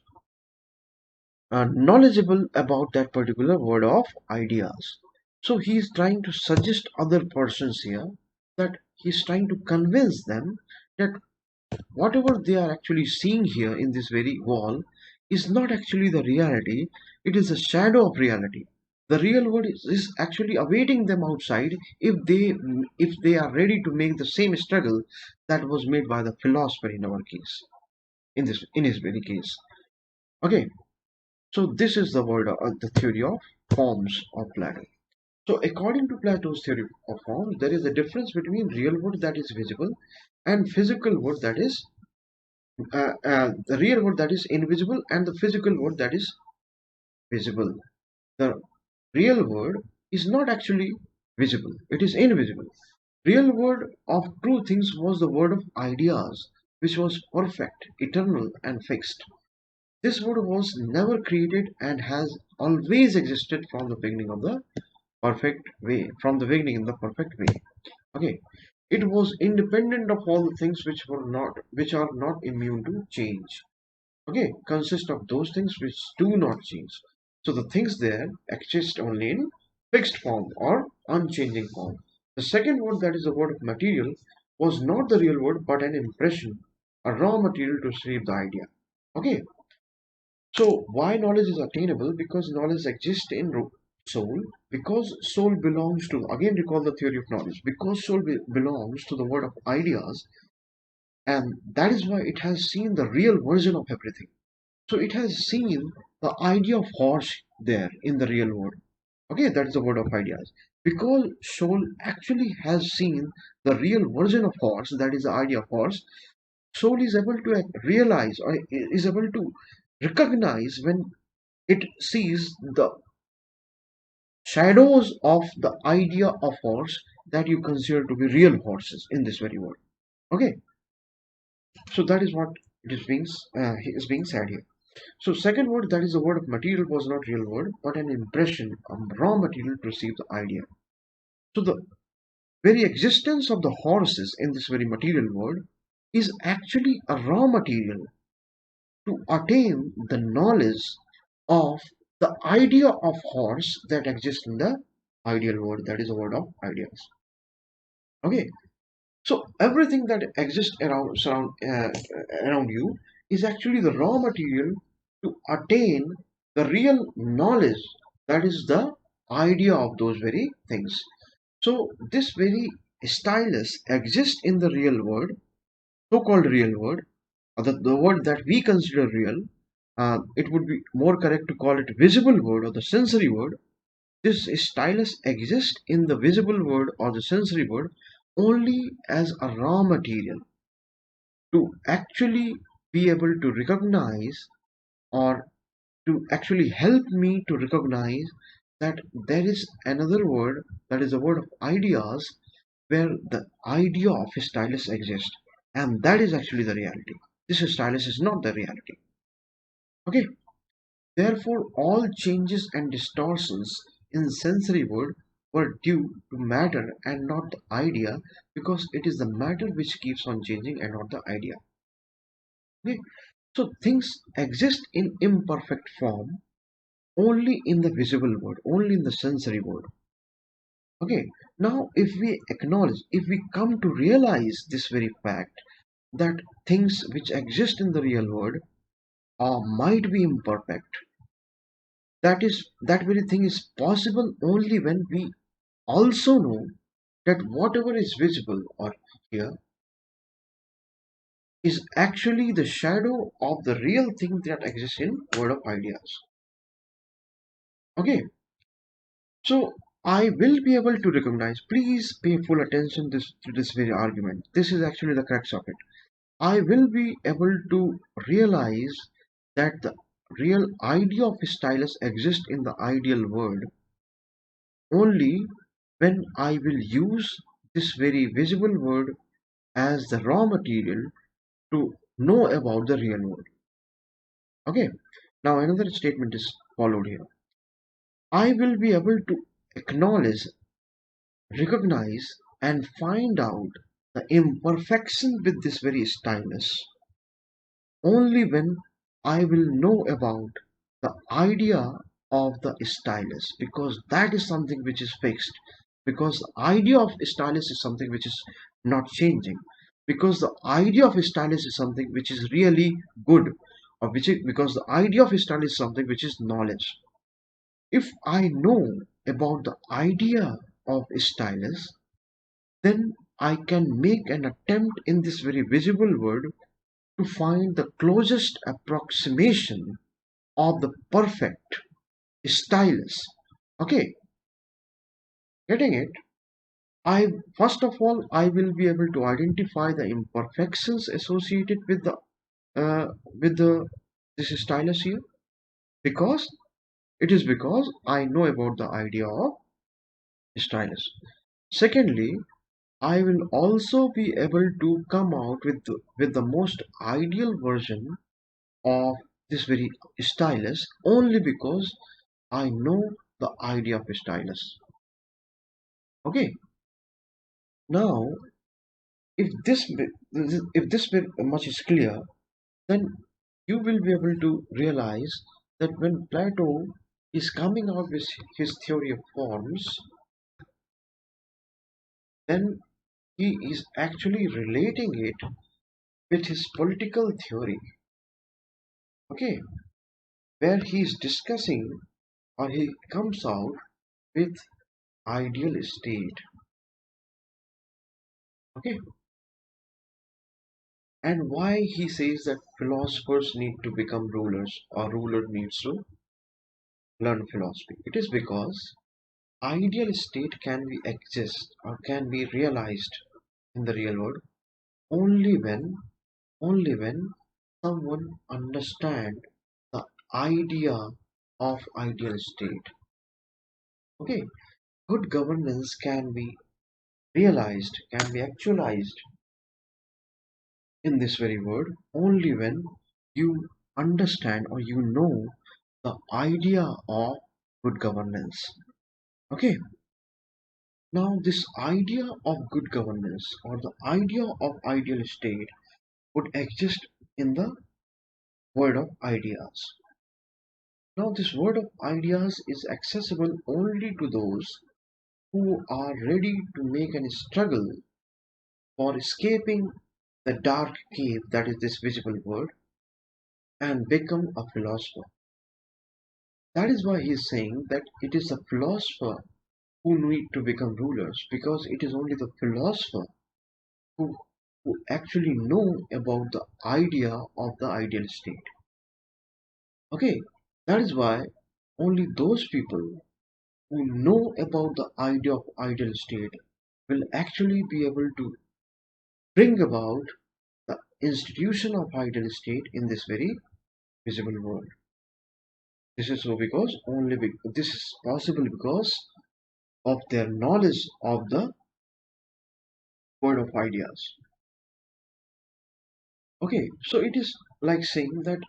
knowledgeable about that particular word of ideas. So he is trying to suggest other persons here, that he's trying to convince them that whatever they are actually seeing here in this very wall is not actually the reality, it is a shadow of reality. The real world is actually awaiting them outside if they are ready to make the same struggle that was made by the philosopher in our case, in his very case. Okay, so this is the theory of forms of Plato. So according to Plato's theory of forms, there is a difference between real world that is visible and physical world that is the real world that is invisible and the physical world that is visible. The real world is not actually visible, it is invisible. Real word of true things was the word of ideas, which was perfect, eternal, and fixed. This word was never created and has always existed from the beginning of the perfect way, from the beginning in the perfect way. Okay, it was independent of all the things which are not immune to change. Okay, consist of those things which do not change. So the things there exist only in fixed form or unchanging form. The second word, that is the word of material, was not the real word but an impression, a raw material to shape the idea. Okay, so why knowledge is attainable? Because knowledge exists in soul, because soul belongs to, again recall the theory of knowledge, because soul belongs to the world of ideas, and that is why it has seen the real version of everything. So it has seen the idea of horse there in the real world. Okay, that is the word of ideas. Because soul actually has seen the real version of horse, that is the idea of horse, soul is able to realize or is able to recognize when it sees the shadows of the idea of horse that you consider to be real horses in this very world. Okay, so that is what it is being said here. So second word, that is the word of material, was not real word but an impression, a raw material to receive the idea. So the very existence of the horses in this very material world is actually a raw material to attain the knowledge of the idea of horse that exists in the ideal world, that is the world of ideas. Okay, so everything that exists around you is actually the raw material to attain the real knowledge, that is the idea of those very things. So this very stylus exists in the real world, so-called real world, or the word that we consider real. It would be more correct to call it visible word or the sensory word. This stylus exists in the visible world or the sensory world only as a raw material to actually be able to recognize, or to actually help me to recognize that there is another word, that is the word of ideas, where the idea of a stylus exists, and that is actually the reality. This stylus is not the reality. Okay, therefore all changes and distortions in sensory world were due to matter and not the idea, because it is the matter which keeps on changing and not the idea. Okay, so things exist in imperfect form only in the visible world, only in the sensory world. Okay, now if we acknowledge, if we come to realize this very fact, that things which exist in the real world might be imperfect, that very thing is possible only when we also know that whatever is visible or here is actually the shadow of the real thing that exists in world of ideas. Okay, so I will be able to recognize, please pay full attention to this very argument. This is actually the crux of it. I will be able to realize that the real idea of stylus exists in the ideal world only when I will use this very visible world as the raw material to know about the real world. Okay, now another statement is followed here. I will be able to acknowledge, recognize, and find out the imperfection with this very stylus only when I will know about the idea of the stylus, because that is something which is fixed, because the idea of stylus is something which is not changing, because the idea of stylus is something which is really good, or because the idea of stylus is something which is knowledge. If I know about the idea of stylus, then I can make an attempt in this very visible world to find the closest approximation of the perfect stylus. Okay, getting it? I first of all I will be able to identify the imperfections associated with the this stylus here, because because I know about the idea of stylus. Secondly, I will also be able to come out with the most ideal version of this very stylus only because I know the idea of stylus. Okay, now if this bit much is clear, then you will be able to realize that when Plato is coming out with his theory of forms, then he is actually relating it with his political theory. Okay, where he is discussing, or he comes out with ideal state. Okay, and why he says that philosophers need to become rulers, or ruler needs to learn philosophy. It is because ideal state can be exist or can be realized in the real world only when someone understand the idea of ideal state. Okay, good governance can be realized, can be actualized in this very world only when you understand or you know the idea of good governance. Okay, now this idea of good governance or the idea of ideal state would exist in the world of ideas. Now this world of ideas is accessible only to those who are ready to make a struggle for escaping the dark cave that is this visible world and become a philosopher. That is why he is saying that it is the philosopher who need to become rulers, because it is only the philosopher who, who actually know about the idea of the ideal state. Okay, that is why only those people who know about the idea of ideal state will actually be able to bring about the institution of ideal state in this very visible world. This is so because this is possible because of their knowledge of the world of ideas. Okay, so it is like saying that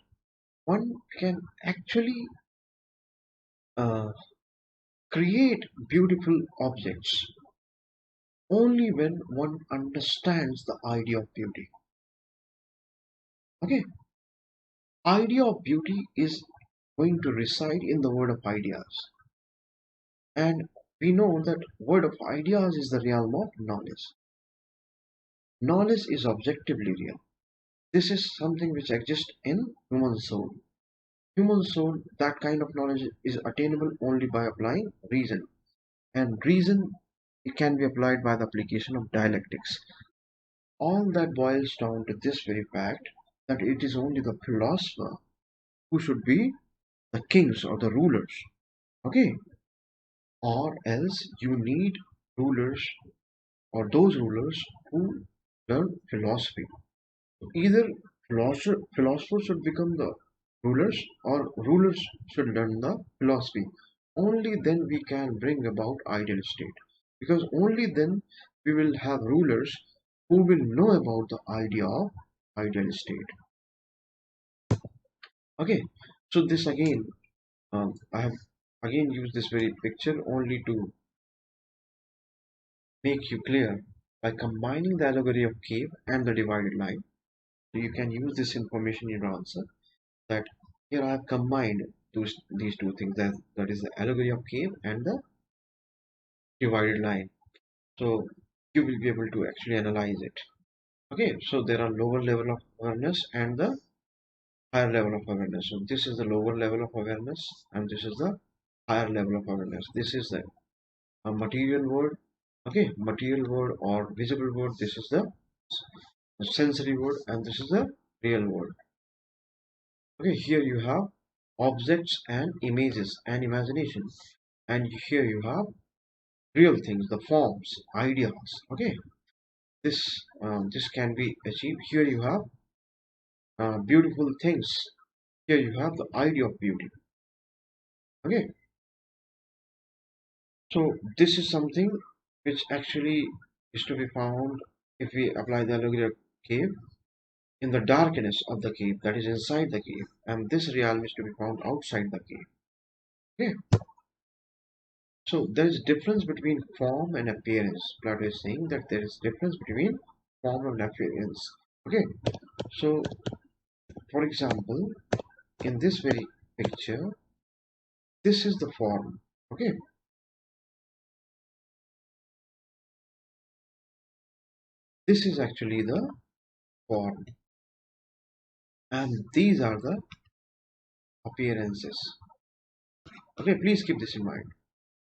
one can actually uh, create beautiful objects only when one understands the idea of beauty. Okay, idea of beauty is going to reside in the world of ideas, and we know that world of ideas is the realm of knowledge. Knowledge is objectively real. This is something which exists in human soul. Human soul, that kind of knowledge is attainable only by applying reason, and reason it can be applied by the application of dialectics. All that boils down to this very fact that it is only the philosopher who should be the kings or the rulers. Okay, or else you need rulers or those rulers who learn philosophy. Either philosophers should become the rulers or rulers should learn the philosophy. Only then we can bring about ideal state, because only then we will have rulers who will know about the idea of ideal state. Okay, so this again, I have again used this very picture only to make you clear by combining the allegory of cave and the divided line. So you can use this information in your answer, that here I have combined these two things, that is the allegory of cave and the divided line. So you will be able to actually analyze it. Okay, so there are lower level of awareness and the higher level of awareness. So this is the lower level of awareness and this is the higher level of awareness. This is the material world. Okay, material world or visible world. This is the sensory world and this is the real world. Okay, here you have objects and images and imagination, and here you have real things, the forms, ideas. Okay, this can be achieved. Here you have beautiful things. Here you have the idea of beauty. Okay, so this is something which actually is to be found if we apply the allegory of cave in the darkness of the cave, that is inside the cave, and this realm is to be found outside the cave. Okay, so there is difference between form and appearance. Plato is saying that there is difference between form and appearance. Okay, so for example, in this very picture, this is the form. Okay, this is actually the form, and these are the appearances. Okay, please keep this in mind.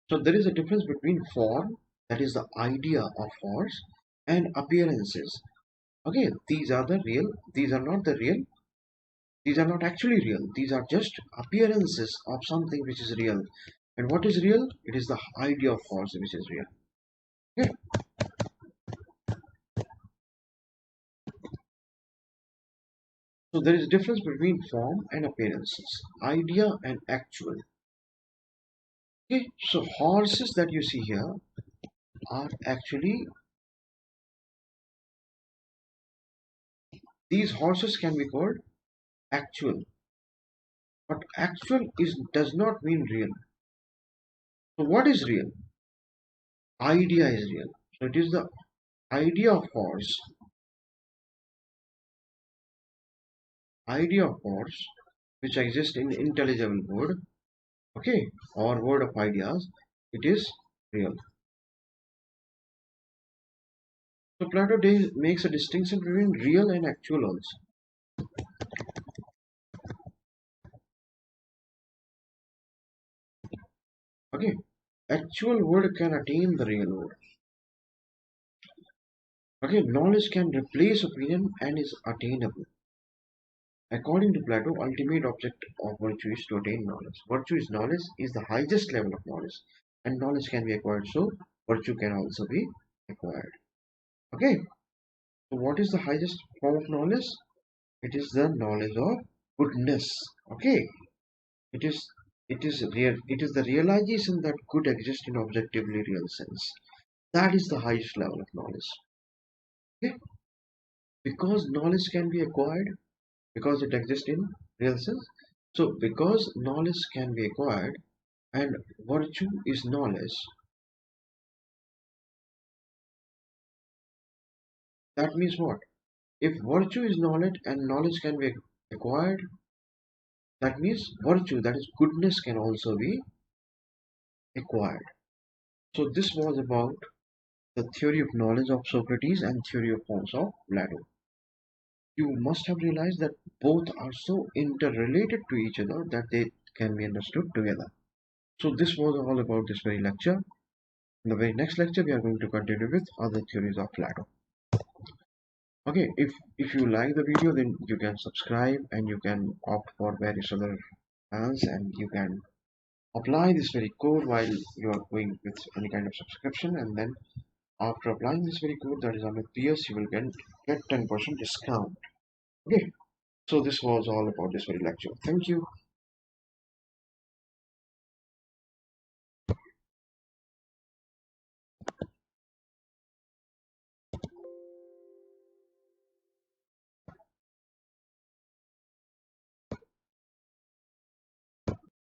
So there is a difference between form, that is the idea of horse, and appearances. Okay, these are the real, these are not the real, these are not actually real, these are just appearances of something which is real. And what is real? It is the idea of horse which is real. Okay, so there is a difference between form and appearances, idea and actual. Okay, so horses that you see here are actually, these horses can be called actual, but actual does not mean real. So what is real? Idea is real. So it is the idea of horse which exists in intelligible word, okay, or word of ideas. It is real. So Plato makes a distinction between real and actual also. Okay, actual word can attain the real word. Okay, knowledge can replace opinion and is attainable. According to Plato, ultimate object of virtue is to attain knowledge. Virtue is knowledge, is the highest level of knowledge, and knowledge can be acquired. So virtue can also be acquired. Okay, so what is the highest form of knowledge? It is the knowledge of goodness. Okay, it is it is the realization that good exists in objectively real sense. That is the highest level of knowledge. Okay, because knowledge can be acquired, because it exists in real sense. So because knowledge can be acquired and virtue is knowledge, that means what? If virtue is knowledge and knowledge can be acquired, that means virtue, that is goodness, can also be acquired. So this was about the theory of knowledge of Socrates and theory of forms of Plato. You must have realized that both are so interrelated to each other that they can be understood together. So this was all about this very lecture. In the very next lecture, we are going to continue with other theories of Plato. Okay, if you like the video, then you can subscribe and you can opt for various other plans, and you can apply this very code while you are going with any kind of subscription, and then after applying this very code, that is Amit PS, you will get 10% discount. Okay, so this was all about this very lecture. Thank you.